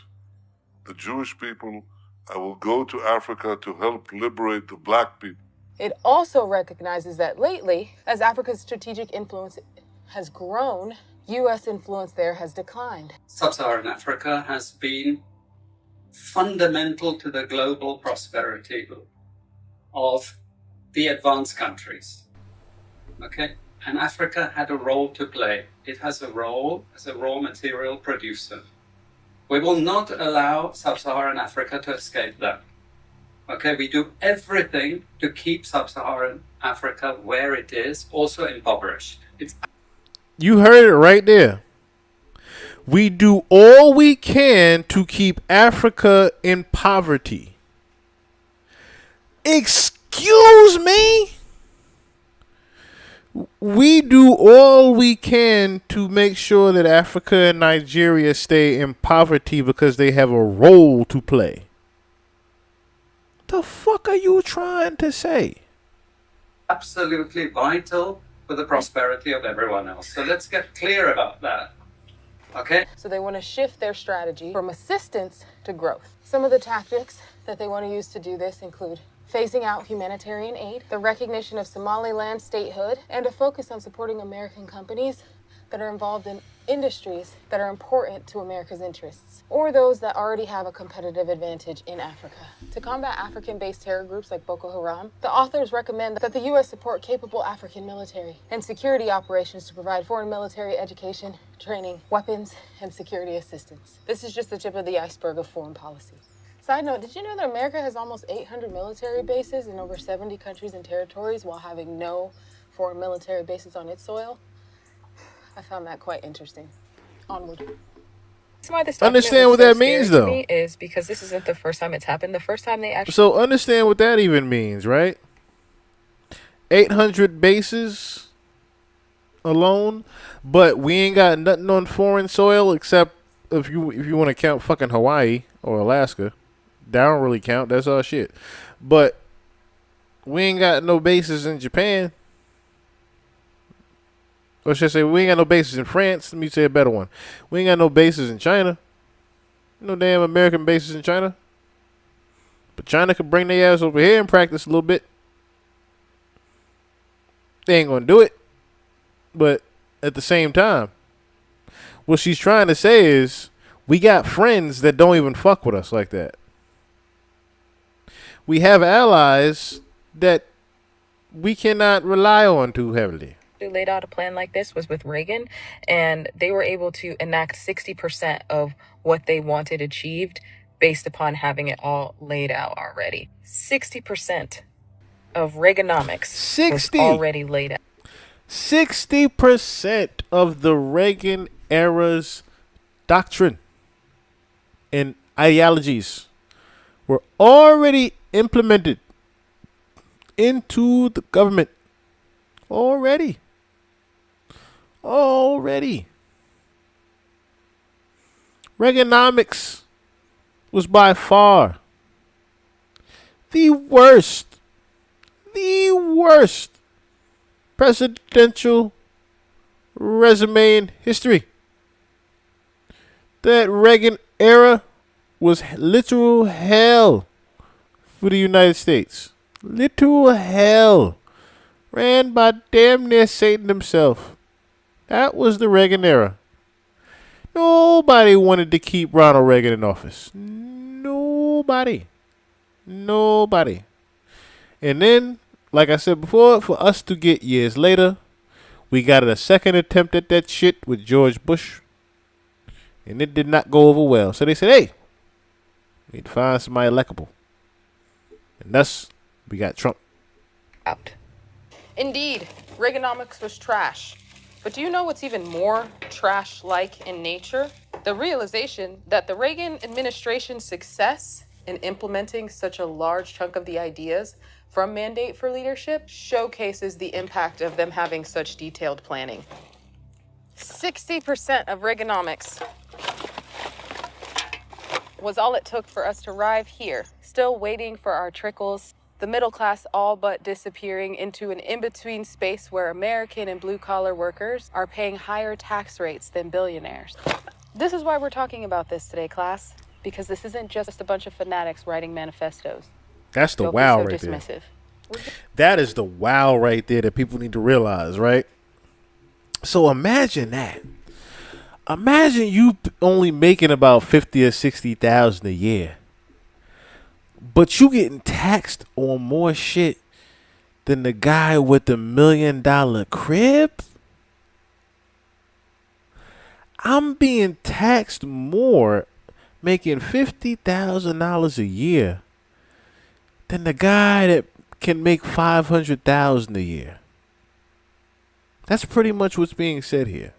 the Jewish people, I will go to Africa to help liberate the black people. It also recognizes that lately, as Africa's strategic influence has grown, U.S. influence there has declined. Sub-Saharan Africa has been fundamental to the global prosperity of the advanced countries. Okay? And Africa had a role to play. It has a role as a raw material producer. We will not allow Sub-Saharan Africa to escape that. Okay, we do everything to keep Sub-Saharan Africa where it is, also impoverished. You heard it right there. We do all we can to keep Africa in poverty. Excuse me? We do all we can to make sure that Africa and Nigeria stay in poverty because they have a role to play. The fuck are you trying to say? Absolutely vital for the prosperity of everyone else. So let's get clear about that. Okay? So they want to shift their strategy from assistance to growth. Some of the tactics that they want to use to do this include phasing out humanitarian aid, the recognition of Somaliland statehood, and a focus on supporting American companies that are involved in industries that are important to America's interests, or those that already have a competitive advantage in Africa. To combat African-based terror groups like Boko Haram, the authors recommend that the U.S. support capable African military and security operations to provide foreign military education, training, weapons, and security assistance. This is just the tip of the iceberg of foreign policy. Side note, did you know that America has almost 800 military bases in over 70 countries and territories while having no foreign military bases on its soil? I found that quite interesting. Onward. Why this Understand what that means, though. me is because this isn't the first time it's happened. The first time they actually... So understand what that even means, right? 800 bases alone, but we ain't got nothing on foreign soil except if you want to count fucking Hawaii or Alaska. That don't really count. That's all shit. But we ain't got no bases in Japan. Or should I say, we ain't got no bases in France. Let me say a better one. We ain't got no bases in China. No damn American bases in China. But China could bring their ass over here and practice a little bit. They ain't gonna do it. But at the same time, what she's trying to say is we got friends that don't even fuck with us like that. We have allies that we cannot rely on too heavily. Who laid out a plan like this was with Reagan, and they were able to enact 60% of what they wanted achieved based upon having it all laid out already. 60% of Reaganomics was already laid out. 60% of the Reagan era's doctrine and ideologies were already implemented into the government. Already. Reaganomics was by far the worst presidential resume in history. That Reagan era was literal hell for the United States. Literal hell. Ran by damn near Satan himself. That was the Reagan era. Nobody wanted to keep Ronald Reagan in office. Nobody. And then, like I said before, for us to get years later, we got a second attempt at that shit with George Bush. And it did not go over well. So they said, hey, we need to find somebody electable. And thus, we got Trump. Out. Indeed, Reaganomics was trash. But do you know what's even more trash-like in nature? The realization that the Reagan administration's success in implementing such a large chunk of the ideas from Mandate for Leadership showcases the impact of them having such detailed planning. 60% of Reaganomics was all it took for us to arrive here, still waiting for our trickles. The middle class all but disappearing into an in-between space where American and blue-collar workers are paying higher tax rates than billionaires. This is why we're talking about this today, class, because this isn't just a bunch of fanatics writing manifestos. That's the Don't wow be so right dismissive. there. That is the wow right there that people need to realize, right? So imagine that. Imagine you only making about 50 or 60,000 a year. But you getting taxed on more shit than the guy with the $1 million crib? I'm being taxed more making $50,000 a year than the guy that can make $500,000 a year. That's pretty much what's being said here.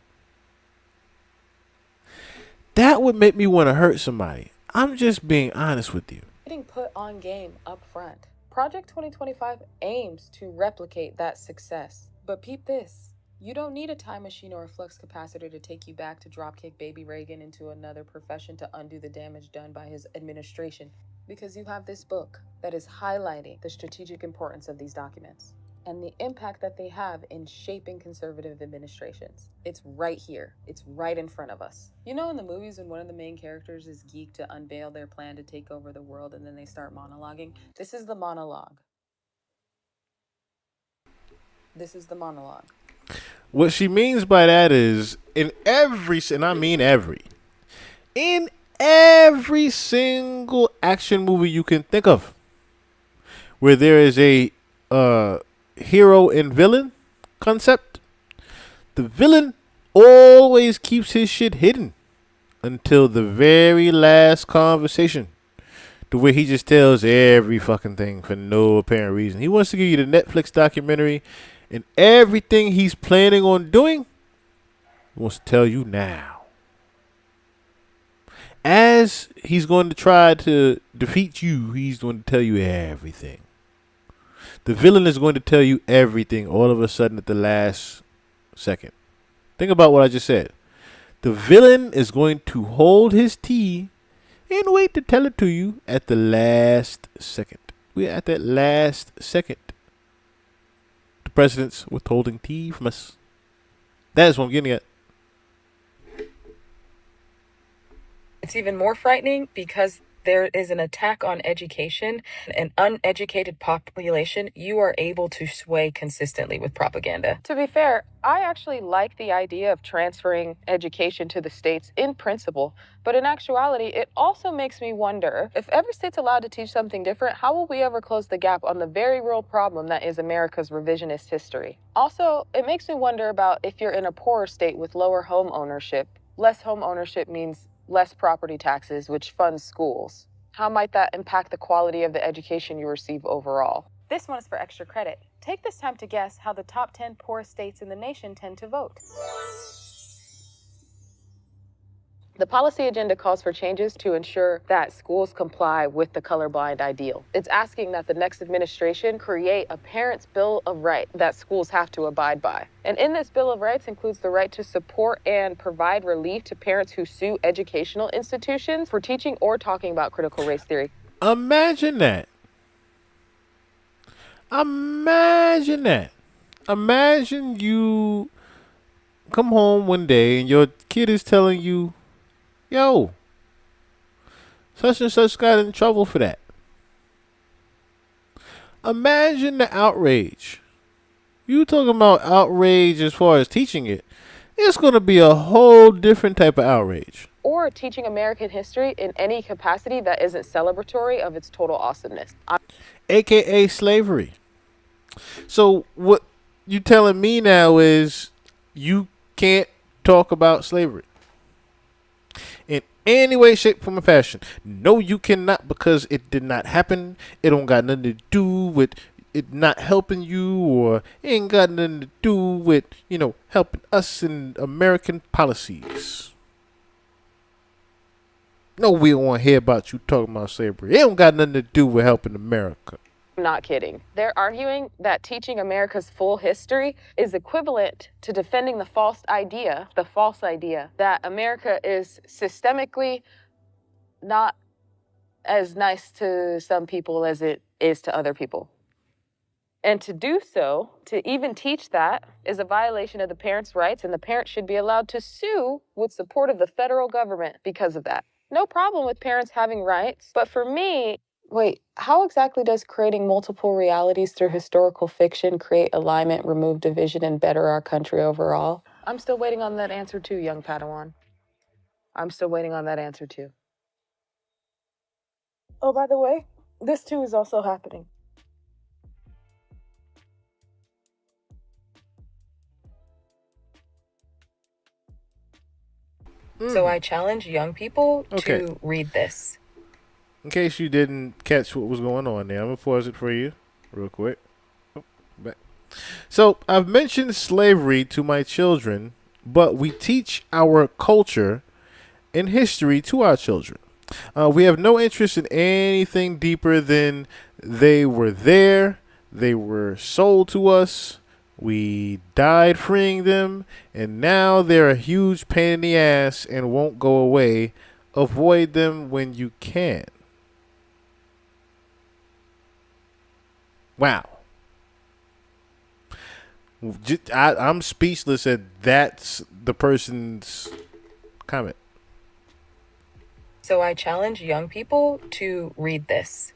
That would make me want to hurt somebody. I'm just being honest with you. Getting put on game up front. Project 2025 aims to replicate that success. But peep this. You don't need a time machine or a flux capacitor to take you back to dropkick baby Reagan into another profession to undo the damage done by his administration, because you have this book that is highlighting the strategic importance of these documents and the impact that they have in shaping conservative administrations. It's right here. It's right in front of us. You know in the movies when one of the main characters is geeked to unveil their plan to take over the world and then they start monologuing? This is the monologue. This is the monologue. What she means by that is in every single action movie you can think of, where there is a hero and villain concept, the villain always keeps his shit hidden until the very last conversation, to where he just tells every fucking thing for no apparent reason. He wants to give you the Netflix documentary, and everything he's planning on doing, he wants to tell you now. As he's going to try to defeat you, he's going to tell you everything. The villain is going to tell you everything all of a sudden at the last second. Think about what I just said. The villain is going to hold his tea and wait to tell it to you at the last second. We're at that last second. The president's withholding tea from us. That is what I'm getting at. It's even more frightening because there is an attack on education. An uneducated population, you are able to sway consistently with propaganda. To be fair, I actually like the idea of transferring education to the states in principle, but in actuality, it also makes me wonder, if every state's allowed to teach something different, how will we ever close the gap on the very real problem that is America's revisionist history? Also, it makes me wonder about if you're in a poorer state with lower home ownership. Less home ownership means less property taxes, which funds schools. How might that impact the quality of the education you receive overall? This one is for extra credit. Take this time to guess how the top 10 poorest states in the nation tend to vote. The policy agenda calls for changes to ensure that schools comply with the colorblind ideal. It's asking that the next administration create a parent's Bill of Rights that schools have to abide by. And in this Bill of Rights includes the right to support and provide relief to parents who sue educational institutions for teaching or talking about critical race theory. Imagine that. Imagine that. Imagine you come home one day and your kid is telling you, yo, such and such got in trouble for that. Imagine the outrage. You talking about outrage as far as teaching it. It's going to be a whole different type of outrage. Or teaching American history in any capacity that isn't celebratory of its total awesomeness. AKA slavery. So what you telling me now is you can't talk about slavery in any way, shape, form, or fashion. No, you cannot, because it did not happen. It don't got nothing to do with it not helping you, or it ain't got nothing to do with, helping us in American policies. No, we don't want to hear about you talking about slavery. It don't got nothing to do with helping America. I'm not kidding. They're arguing that teaching America's full history is equivalent to defending the false idea that America is systemically not as nice to some people as it is to other people. And to do so, to even teach that, is a violation of the parents' rights, and the parents should be allowed to sue with support of the federal government because of that. No problem with parents having rights, but for me, wait, how exactly does creating multiple realities through historical fiction create alignment, remove division, and better our country overall? I'm still waiting on that answer too, young Padawan. I'm still waiting on that answer too. Oh, by the way, this too is also happening. So I challenge young people to read this. In case you didn't catch what was going on there, I'm going to pause it for you real quick. Back. So I've mentioned slavery to my children, but we teach our culture and history to our children. We have no interest in anything deeper than they were there, they were sold to us, we died freeing them, and now they're a huge pain in the ass and won't go away. Avoid them when you can. Wow. I'm speechless at that's the person's comment. So I challenge young people to read this,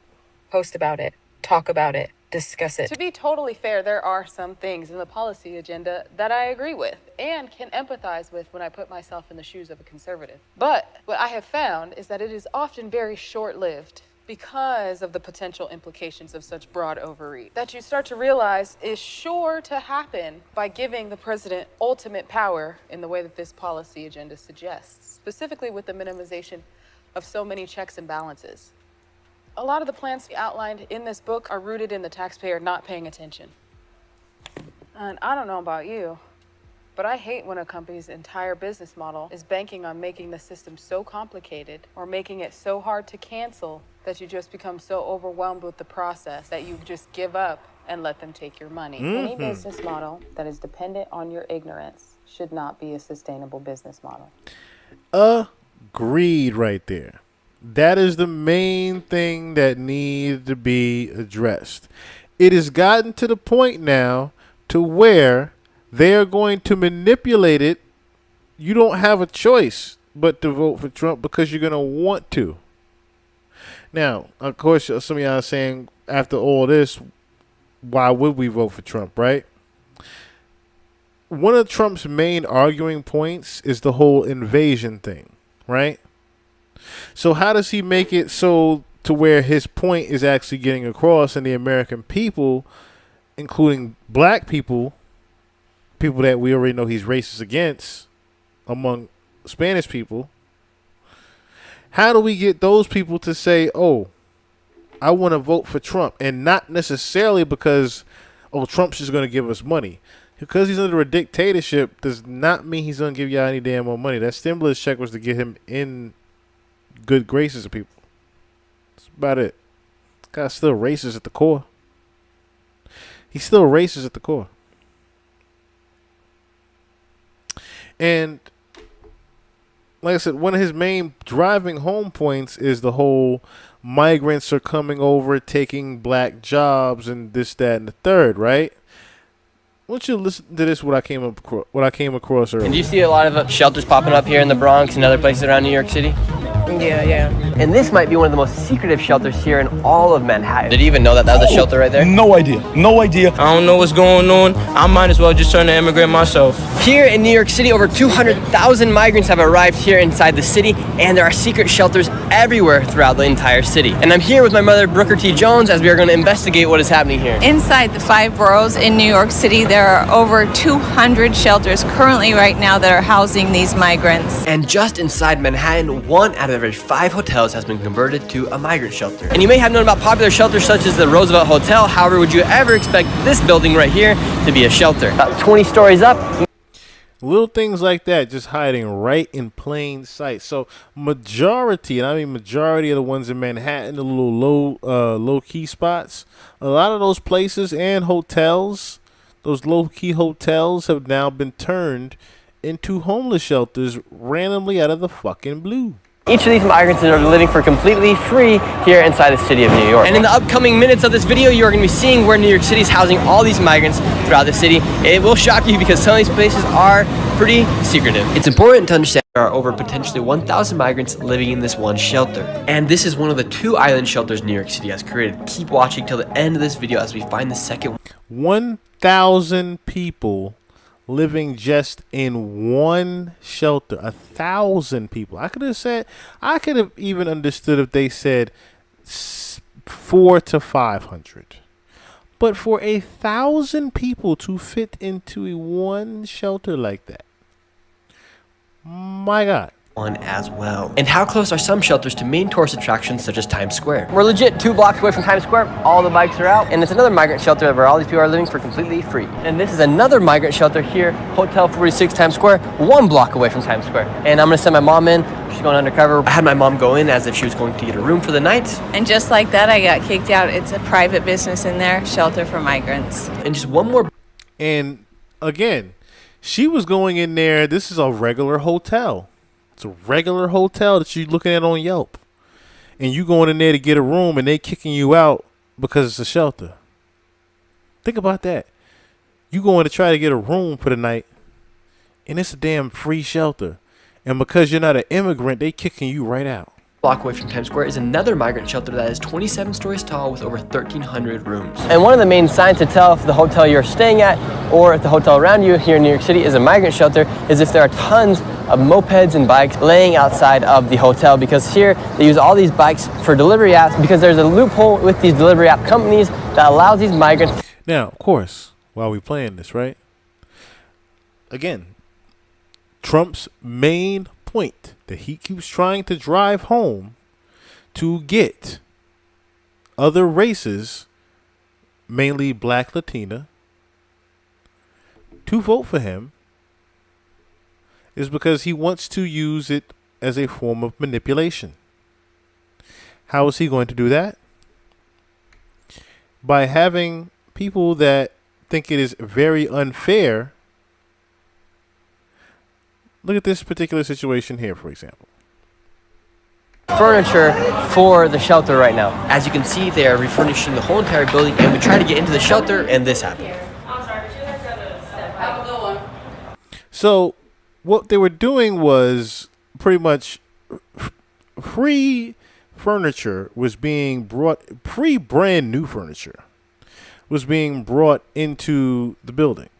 post about it, talk about it, discuss it. To be totally fair, there are some things in the policy agenda that I agree with and can empathize with when I put myself in the shoes of a conservative. But what I have found is that it is often very short-lived because of the potential implications of such broad overreach that you start to realize is sure to happen by giving the president ultimate power in the way that this policy agenda suggests, specifically with the minimization of so many checks and balances. A lot of the plans outlined in this book are rooted in the taxpayer not paying attention. And I don't know about you, but I hate when a company's entire business model is banking on making the system so complicated or making it so hard to cancel that you just become so overwhelmed with the process that you just give up and let them take your money. Any business model that is dependent on your ignorance should not be a sustainable business model. Agreed right there. That is the main thing that needs to be addressed. It has gotten to the point now to where they are going to manipulate it. You don't have a choice but to vote for Trump because you're going to want to. Now, of course, some of y'all are saying after all this, why would we vote for Trump, right? One of Trump's main arguing points is the whole invasion thing, right? So how does he make it so to where his point is actually getting across and the American people, including black people, people that we already know he's racist against among Spanish people, how do we get those people to say, oh, I want to vote for Trump, and not necessarily because, oh, Trump's just going to give us money. Because he's under a dictatorship does not mean he's going to give y'all any damn more money. That stimulus check was to get him in good graces of people. That's about it. Guy's still racist at the core. He's still racist at the core. And like I said, one of his main driving home points is the whole migrants are coming over, taking black jobs, and this, that, and the third, right? Why don't you listen to this? What I came across earlier. And do you see a lot of shelters popping up here in the Bronx and other places around New York City? Yeah. And this might be one of the most secretive shelters here in all of Manhattan. Did you even know that that was a shelter right there? No idea. I don't know what's going on. I might as well just turn to immigrant myself. Here in New York City, over 200,000 migrants have arrived here inside the city, and there are secret shelters everywhere throughout the entire city. And I'm here with my mother, Brooker T. Jones, as we are going to investigate what is happening here. Inside the 5 boroughs in New York City, there are over 200 shelters currently right now that are housing these migrants. And just inside Manhattan, 1 out of every 5 hotels has been converted to a migrant shelter. And you may have known about popular shelters such as the Roosevelt Hotel. However, would you ever expect this building right here to be a shelter? About 20 stories up. Little things like that just hiding right in plain sight. So majority, and I mean majority of the ones in Manhattan, the little low key spots, a lot of those places and hotels, those low key hotels have now been turned into homeless shelters randomly out of the fucking blue. Each of these migrants are living for completely free here inside the city of New York. And in the upcoming minutes of this video, you're going to be seeing where New York City is housing all these migrants throughout the city. It will shock you because some of these places are pretty secretive. It's important to understand there are over potentially 1,000 migrants living in this one shelter. And this is one of the 2 island shelters New York City has created. Keep watching till the end of this video as we find the second 1,000 people living just in one shelter. 1,000 people. I could have even understood if they said 400 to 500. But for 1,000 people to fit into one shelter like that, my God. one as well. And how close are some shelters to main tourist attractions such as Times Square? We're legit 2 blocks away from Times Square. All the bikes are out, and it's another migrant shelter where all these people are living for completely free. And this is another migrant shelter here, Hotel 46 Times Square, 1 block away from Times Square. And I'm gonna send my mom in. She's going undercover. I had my mom go in as if she was going to get a room for the night. And just like that, I got kicked out. It's a private business in there, shelter for migrants. And just one more. And again, she was going in there. This is a regular hotel. It's a regular hotel that you're looking at on Yelp. And you going in there to get a room and they kicking you out because it's a shelter. Think about that. You going to try to get a room for the night and it's a damn free shelter. And because you're not an immigrant, they kicking you right out. Block away from Times Square is another migrant shelter that is 27 stories tall with over 1,300 rooms. And one of the main signs to tell if the hotel you're staying at or if the hotel around you here in New York City is a migrant shelter is if there are tons of mopeds and bikes laying outside of the hotel, because here they use all these bikes for delivery apps because there's a loophole with these delivery app companies that allows these migrants. Now, of course, while we playing this, right? Again, Trump's main point that he keeps trying to drive home to get other races, mainly Black, Latina, to vote for him is because he wants to use it as a form of manipulation. How is he going to do that? By having people that think it is very unfair. Look at this particular situation here, for example. Furniture for the shelter right now. As you can see, they are refurnishing the whole entire building, and we tried to get into the shelter, and this happened. So, what they were doing was pretty much free furniture was being brought, free brand new furniture was being brought into the building.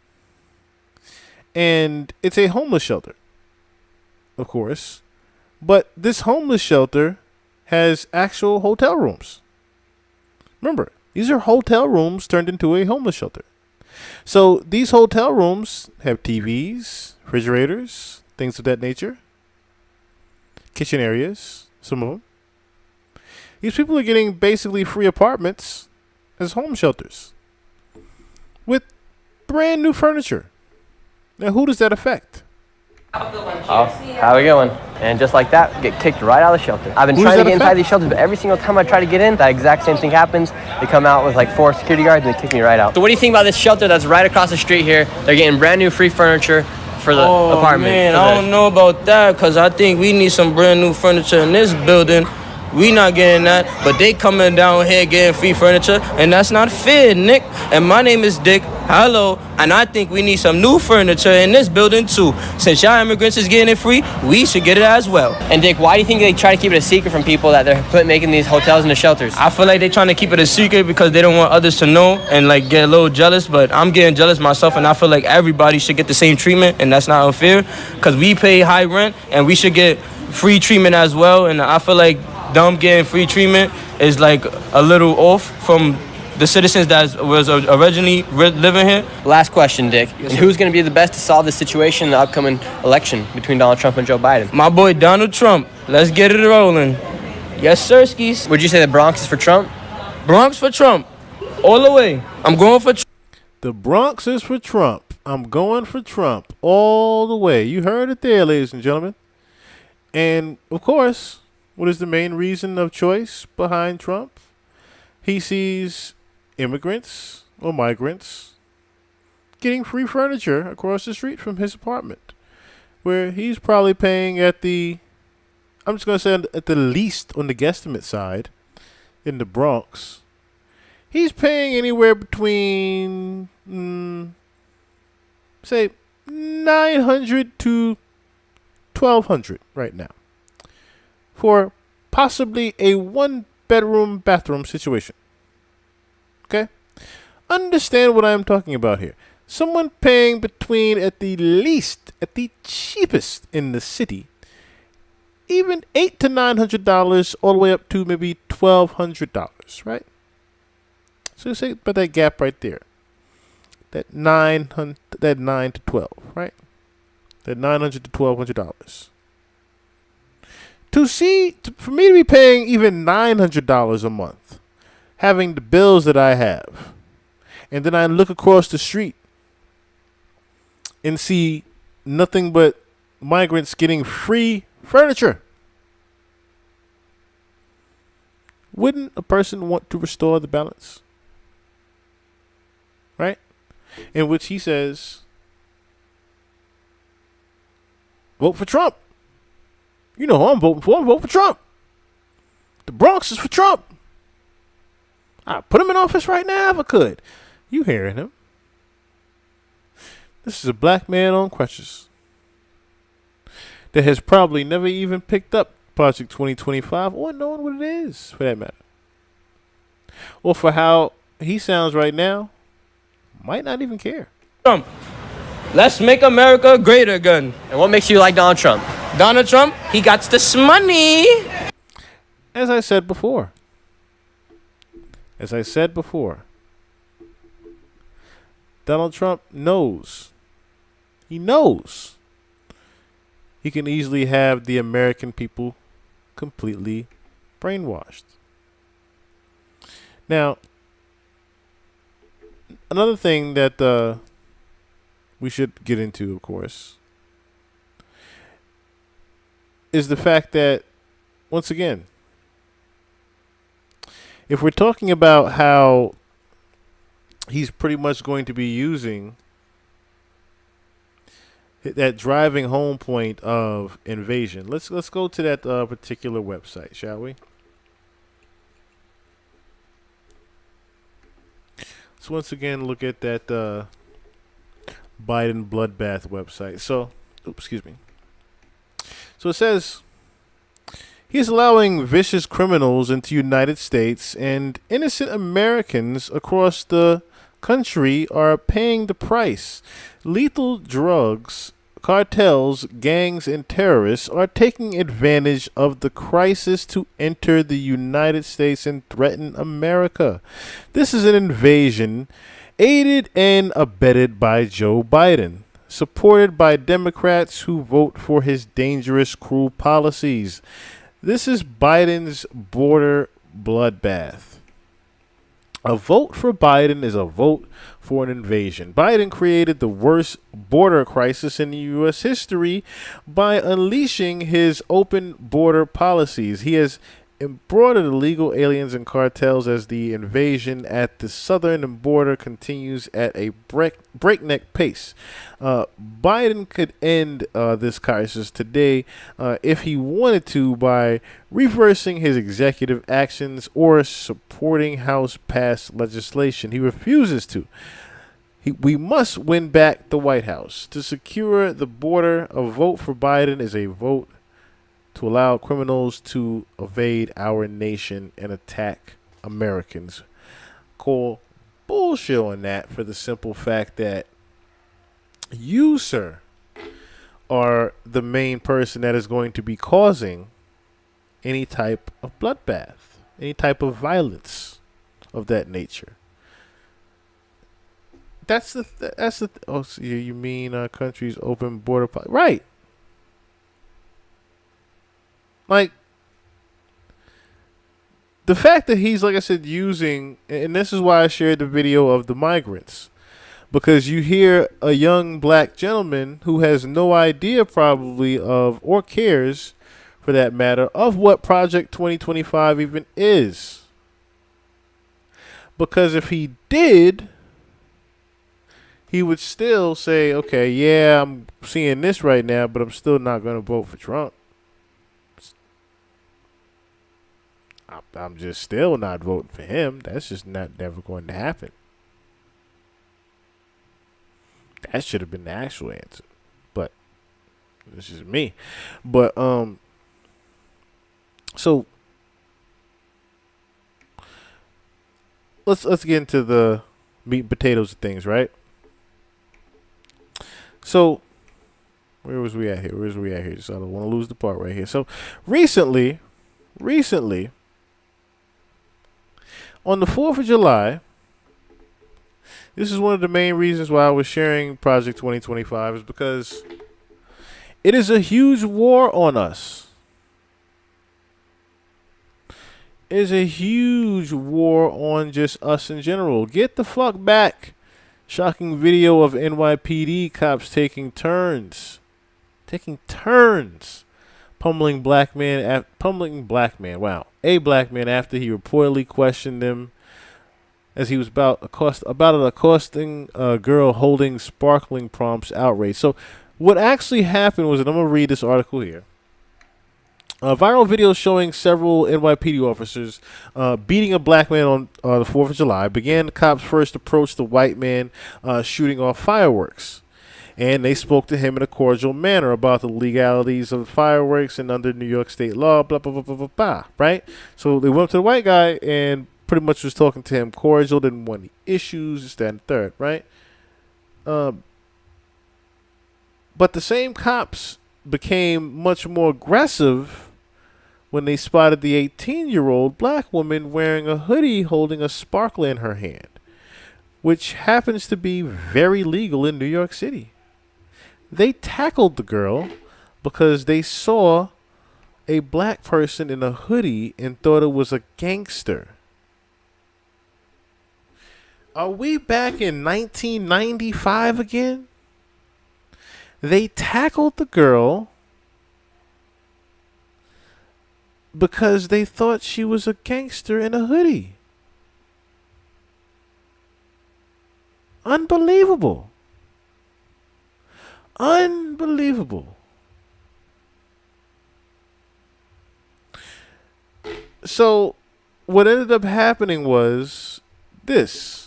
And it's a homeless shelter, of course, but this homeless shelter has actual hotel rooms. Remember, these are hotel rooms turned into a homeless shelter. So these hotel rooms have TVs, refrigerators, things of that nature, kitchen areas, some of them. These people are getting basically free apartments as home shelters with brand new furniture. Now, who does that affect? Oh, how we going? And just like that, get kicked right out of the shelter. I've been trying to get inside these shelters, but every single time I try to get in, that exact same thing happens. They come out with like 4 security guards and they kick me right out. So what do you think about this shelter that's right across the street here? They're getting brand new free furniture for the apartment. Man, I don't know about that, because I think we need some brand new furniture in this building. We not getting that, but they coming down here getting free furniture, and that's not fair, Nick. And my name is Dick. Hello, and I think we need some new furniture in this building too. Since y'all immigrants is getting it free, we should get it as well. And Dick, why do you think they try to keep it a secret from people that they're making these hotels into shelters? I feel like they're trying to keep it a secret because they don't want others to know and like get a little jealous, but I'm getting jealous myself, and I feel like everybody should get the same treatment, and that's not unfair because we pay high rent and we should get free treatment as well. And I feel like them getting free treatment is like a little off from the citizens that was originally living here. Last question, Dick. Yes, and who's going to be the best to solve this situation in the upcoming election between Donald Trump and Joe Biden? My boy Donald Trump. Let's get it rolling. Yes, sir, skis. Would you say the Bronx is for Trump? Bronx for Trump. All the way. I'm going for Trump. The Bronx is for Trump. I'm going for Trump all the way. You heard it there, ladies and gentlemen. And, of course, what is the main reason of choice behind Trump? He sees immigrants or migrants getting free furniture across the street from his apartment, where he's probably paying at the, I'm just going to say at the least on the guesstimate side in the Bronx, he's paying anywhere between, say, $900 to $1,200 right now for possibly a 1-bedroom bathroom situation. Okay? Understand what I'm talking about here. Someone paying between, at the least, at the cheapest in the city, even $800 to $900, all the way up to maybe $1,200, right? So say about that gap right there. That $9 to $12, right? That $900 to $1,200. For me to be paying even $900 a month, having the bills that I have, and then I look across the street and see nothing but migrants getting free furniture. Wouldn't a person want to restore the balance? Right? In which he says, vote for Trump. You know who I'm voting for. I'm voting for Trump. The Bronx is for Trump. I'd put him in office right now if I could. You hearing him. This is a black man on crutches that has probably never even picked up Project 2025 or known what it is, for that matter. Or for how he sounds right now, might not even care. Trump. Let's make America great again. And what makes you like Donald Trump? Donald Trump, he got this money. As I said before, Donald Trump knows. He knows he can easily have the American people completely brainwashed. Now, another thing that we should get into, of course, is the fact that, once again, if we're talking about how he's pretty much going to be using that driving home point of invasion, let's go to that particular website, shall we? Let's once again look at that Biden bloodbath website. So, excuse me. So it says, he's allowing vicious criminals into the United States, and innocent Americans across the country are paying the price. Lethal drugs, cartels, gangs, and terrorists are taking advantage of the crisis to enter the United States and threaten America. This is an invasion aided and abetted by Joe Biden, supported by Democrats who vote for his dangerous, cruel policies. This is Biden's border bloodbath. A vote for Biden is a vote for an invasion. Biden created the worst border crisis in U.S. history by unleashing his open border policies. He has embroidered illegal aliens and cartels as the invasion at the southern border continues at a breakneck pace. Biden could end this crisis today if he wanted to by reversing his executive actions or supporting House-passed legislation. He refuses to. We must win back the White House. To secure the border, a vote for Biden is a vote to allow criminals to evade our nation and attack Americans. Call bullshit on that for the simple fact that you, sir, are the main person that is going to be causing any type of bloodbath, any type of violence of that nature. Oh, so you mean our country's open border policy? Right. Like, the fact that he's, like I said, using, and this is why I shared the video of the migrants, because you hear a young black gentleman who has no idea probably of, or cares for that matter, of what Project 2025 even is. Because if he did, he would still say, okay, yeah, I'm seeing this right now, but I'm still not going to vote for Trump. I'm just still not voting for him. That's just never going to happen. That should have been the actual answer. But this is me. But so let's get into the meat and potatoes of things, right? So where was we at here? Just I don't want to lose the part right here. So recently, on the 4th of July, this is one of the main reasons why I was sharing Project 2025, is because it is a huge war on us. is a huge war on just us in general. Get the fuck back. Shocking video of NYPD cops taking turns. Pummeling black man. Wow. A black man after he reportedly questioned them as he was about accosting a girl holding sparkling prompts outrage. So what actually happened was, and I'm going to read this article here. A viral video showing several NYPD officers beating a black man on the 4th of July began. The cops first approached the white man shooting off fireworks. And they spoke to him in a cordial manner about the legalities of fireworks and under New York state law, blah, blah, blah, blah, blah, blah, right? So they went up to the white guy and pretty much was talking to him cordial, didn't want any issues, this, that, and third, right? But the same cops became much more aggressive when they spotted the 18-year-old black woman wearing a hoodie holding a sparkler in her hand, which happens to be very legal in New York City. They tackled the girl because they saw a black person in a hoodie and thought it was a gangster. Are we back in 1995 again? They tackled the girl because they thought she was a gangster in a hoodie. Unbelievable. Unbelievable. So what ended up happening was this.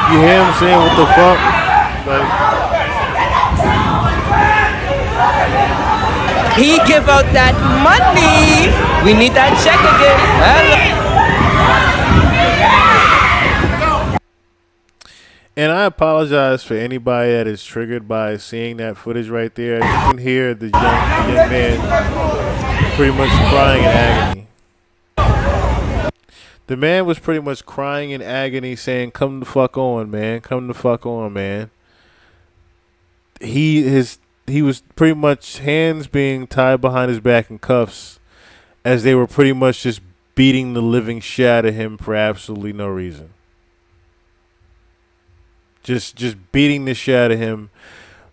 You hear him saying what the fuck? Like, He give out that money. We need that check again. Hello. and I apologize for anybody that is triggered by seeing that footage right there. As you can hear the young man pretty much crying in agony. The man was pretty much crying in agony, saying, "Come the fuck on, man. Come the fuck on, man." He was pretty much hands being tied behind his back in cuffs as they were pretty much just beating the living shit out of him for absolutely no reason. Just beating the shit out of him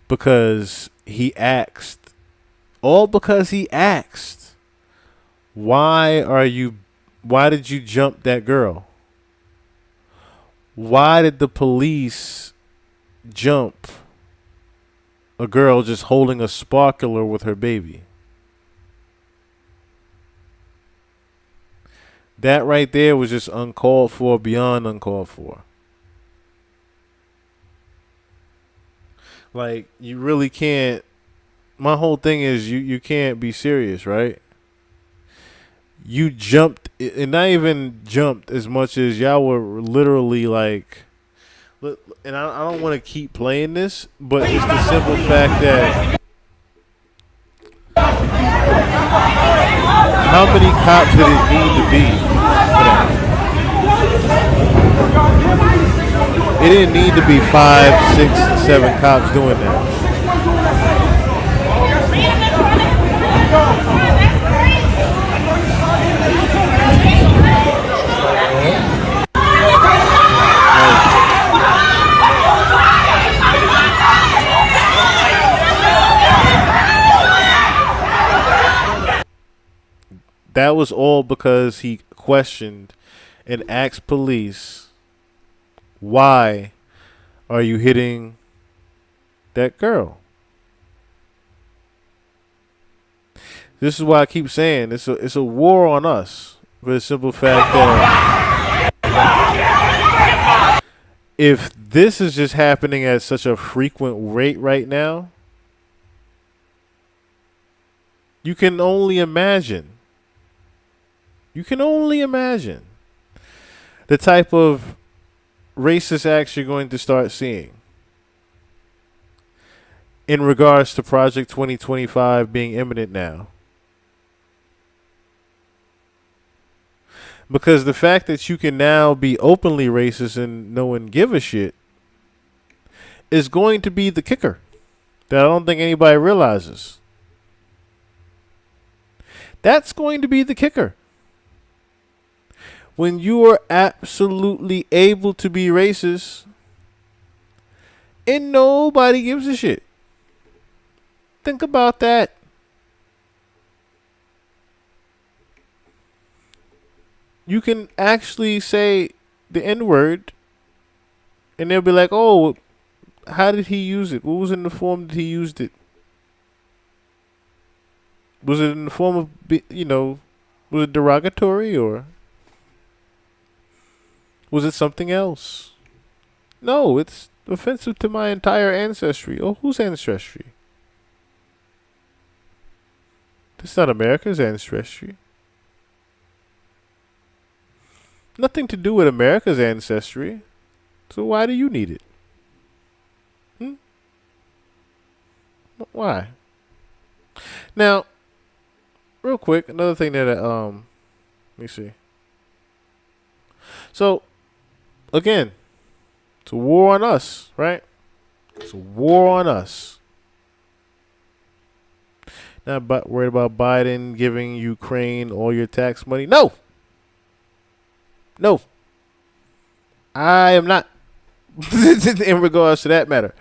because he asked. All because he asked. Why did you jump that girl? Why did the police jump a girl just holding a sparkler with her baby? That right there was just uncalled for, beyond uncalled for. Like, you really can't. My whole thing is you can't be serious, right? You jumped, and not even jumped as much as y'all were literally like, and I don't want to keep playing this, but it's the simple fact that how many cops did it need to be for that? It didn't need to be 5, 6, 7 cops doing that. That was all because he questioned and asked police, why are you hitting that girl? This is why I keep saying it's a war on us, for the simple fact that if this is just happening at such a frequent rate right now, you can only imagine. You can only imagine the type of racist acts you're going to start seeing. in regards to Project 2025 being imminent now. Because the fact that you can now be openly racist and no one give a shit is going to be the kicker that I don't think anybody realizes. That's going to be the kicker. When you are absolutely able to be racist and nobody gives a shit. Think about that. You can actually say the N-word and they'll be like, oh, how did he use it? What was in the form that he used it? Was it in the form of, was it derogatory or was it something else? No, it's offensive to my entire ancestry. Oh, whose ancestry? It's not America's ancestry. Nothing to do with America's ancestry. So why do you need it? Why? Now, real quick, another thing that let me see. So, again, it's a war on us, right? It's a war on us. Not worried about Biden giving Ukraine all your tax money. No. No. I am not. In regards to that matter.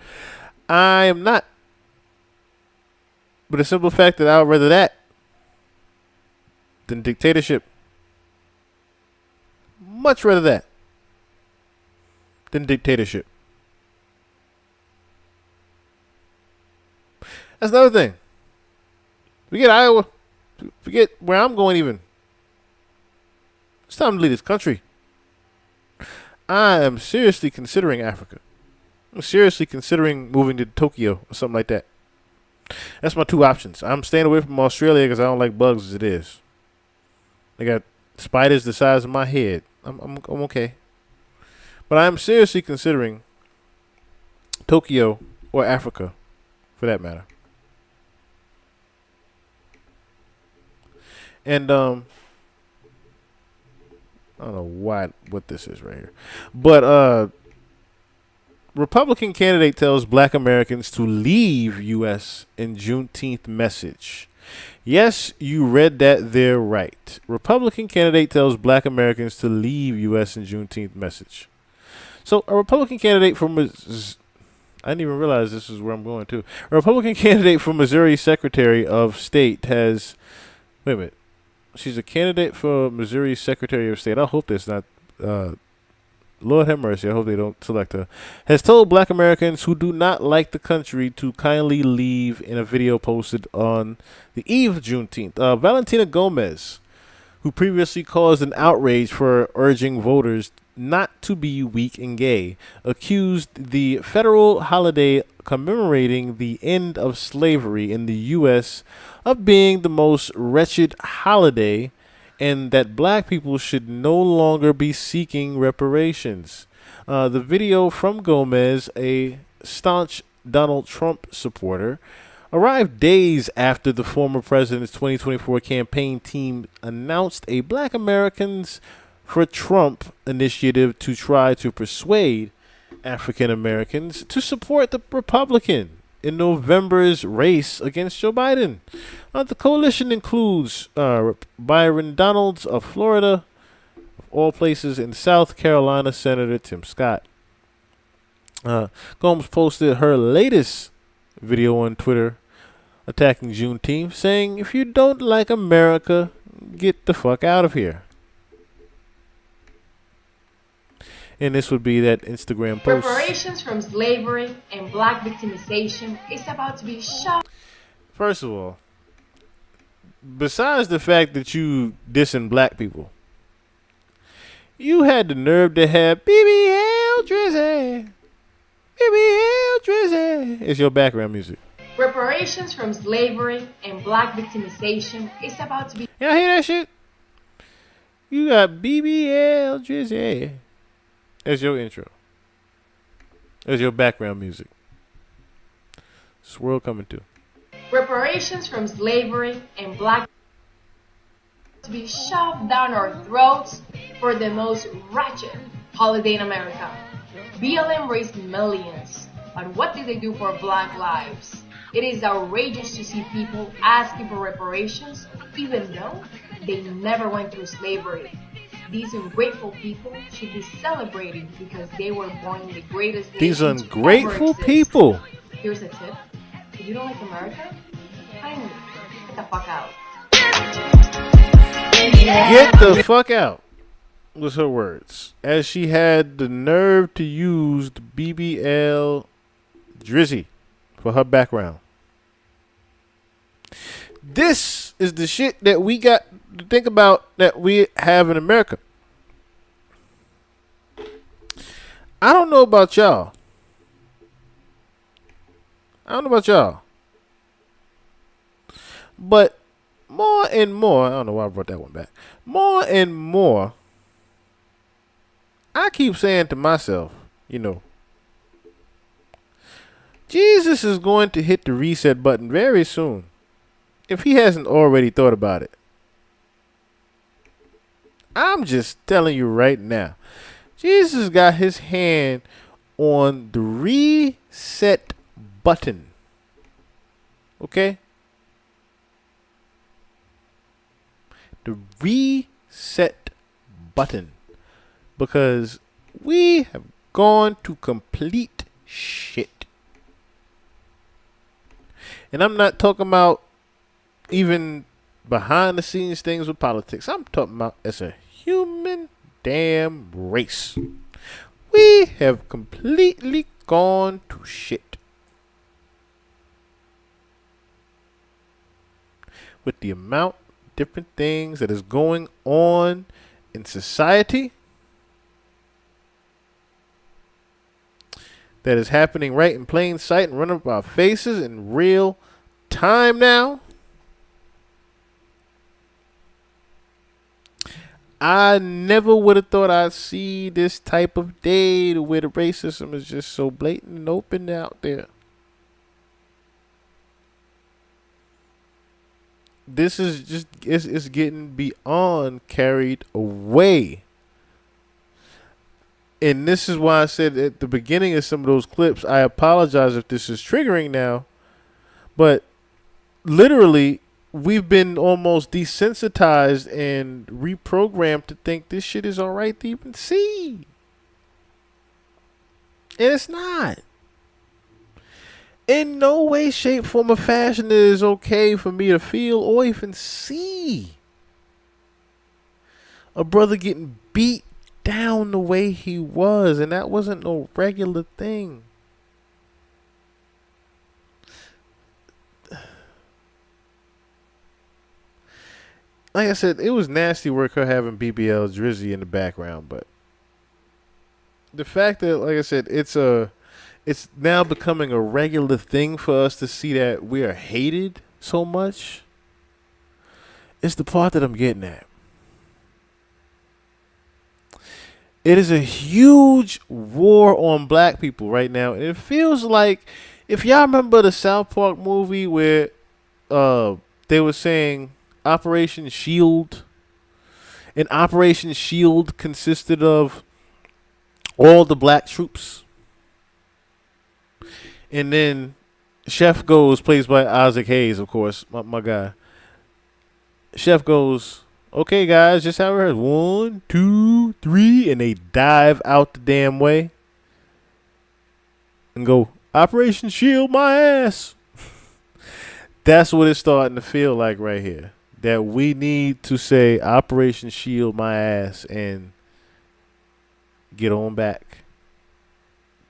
I am not. But the simple fact that I would rather that than dictatorship. Much rather that than dictatorship. That's another thing. Forget Iowa. Forget where I'm going even. It's time to leave this country. I am seriously considering Africa. I'm seriously considering moving to Tokyo or something like that. That's my two options. I'm staying away from Australia because I don't like bugs as it is. They got spiders the size of my head. I'm okay. But I'm seriously considering Tokyo or Africa, for that matter. And I don't know what this is right here, but Republican candidate tells Black Americans to leave U.S. in Juneteenth message. Yes, you read that there right. Republican candidate tells Black Americans to leave U.S. in Juneteenth message. So a Republican candidate from I didn't even realize this is where I'm going to. A Republican candidate from Missouri Secretary of State has. Wait a minute. She's a candidate for Missouri Secretary of State. I hope that's not. Lord have mercy. I hope they don't select her. Has told Black Americans who do not like the country to kindly leave in a video posted on the eve of Juneteenth. Valentina Gomez, who previously caused an outrage for urging voters not to be weak and gay, accused the federal holiday commemorating the end of slavery in the U.S. of being the most wretched holiday and that Black people should no longer be seeking reparations. The video from Gomez, a staunch Donald Trump supporter, arrived days after the former president's 2024 campaign team announced a Black Americans for Trump initiative to try to persuade African Americans to support the Republican in November's race against Joe Biden. The coalition includes Byron Donalds of Florida, of all places, and South Carolina Senator Tim Scott. Gomes posted her latest video on Twitter attacking Juneteenth, saying, "If you don't like America, get the fuck out of here." And this would be that Instagram post. Reparations from slavery and Black victimization is about to be shot. First of all, besides the fact that you dissing Black people, you had the nerve to have B.b.L.a.c. B.b.L.a.c. is your background music. Reparations from slavery and Black victimization is about to be. Y'all hear that shit? You got B.b.L.a.c. as your intro. As your background music. This world coming to. Reparations from slavery and black to be shoved down our throats for the most wretched holiday in America. BLM raised millions, but what did they do for black lives? It is outrageous to see people asking for reparations, even though they never went through slavery. These ungrateful people should be celebrated because they were born in the greatest These nation to ungrateful ever exist. people. Here's a tip. If you don't like America, kindly get the fuck out. Get the fuck out, was her words, as she had the nerve to use the b.l.a.c for her background. This is the shit that we got to think about that we have in America. I don't know about y'all. But more and more, I don't know why I brought that one back. More and more, I keep saying to myself, Jesus is going to hit the reset button very soon, if he hasn't already thought about it. I'm just telling you right now. Jesus got his hand on the reset button. Okay? The reset button. Because we have gone to complete shit. And I'm not talking about even behind the scenes things with politics. I'm talking about as a human damn race. We have completely gone to shit. With the amount of different things that is going on in society, that is happening right in plain sight and running up our faces in real time now. I never would have thought I'd see this type of day where the racism is just so blatant and open out there. This is just, it's getting beyond carried away. And this is why I said at the beginning of some of those clips, I apologize if this is triggering now, but literally, we've been almost desensitized and reprogrammed to think this shit is alright to even see. And it's not. In no way, shape, form, or fashion it is okay for me to feel or even see a brother getting beat down the way he was. And that wasn't no regular thing. Like I said, it was nasty work her having BBL Drizzy in the background, but the fact that, like I said, it's now becoming a regular thing for us to see that we are hated so much. It's the part that I'm getting at. It is a huge war on black people right now, and it feels like, if y'all remember the South Park movie where they were saying Operation Shield, and Operation Shield consisted of all the black troops, and then Chef goes, plays by Isaac Hayes, of course, my guy. Chef goes, okay guys, just how it heard, 1, 2, 3, and they dive out the damn way and go, Operation Shield my ass. That's what it's starting to feel like right here. That we need to say Operation Shield my ass and get on back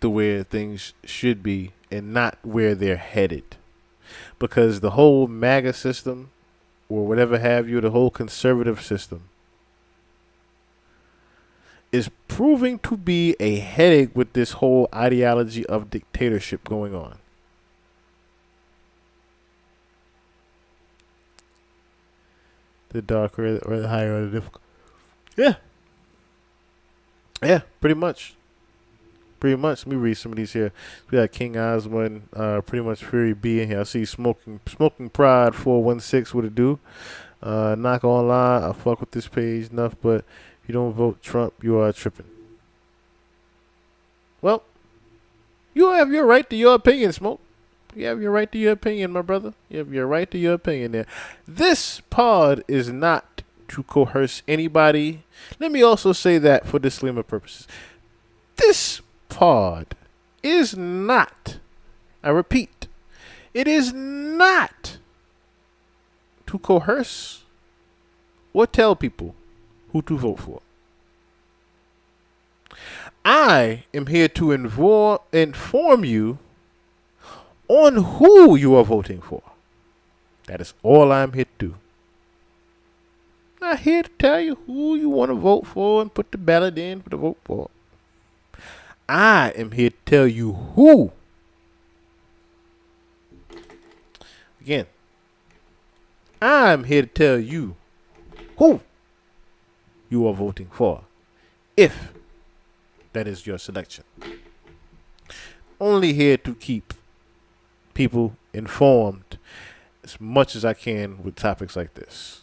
to where things should be and not where they're headed. Because the whole MAGA system, or whatever have you, the whole conservative system, is proving to be a headache with this whole ideology of dictatorship going on. The darker or the higher the difficult. Yeah. Yeah, pretty much. Pretty much. Let me read some of these here. We got King Osmond, pretty much Fury B in here. I see Smoking Pride 416. What it do? Not gonna lie, I fuck with this page enough, but if you don't vote Trump, you are tripping. Well, you have your right to your opinion, Smoke. You have your right to your opinion, my brother. You have your right to your opinion there. This pod is not to coerce anybody. Let me also say that for disclaimer purposes. This pod is not, I repeat, it is not to coerce or tell people who to vote for. I am here to inform you on who you are voting for. That is all I'm here to do. I'm not here to tell you who you want to vote for and put the ballot in for the vote for. I am here to tell you who. Again, I'm here to tell you who you are voting for, if that is your selection. Only here to keep people informed as much as I can with topics like this.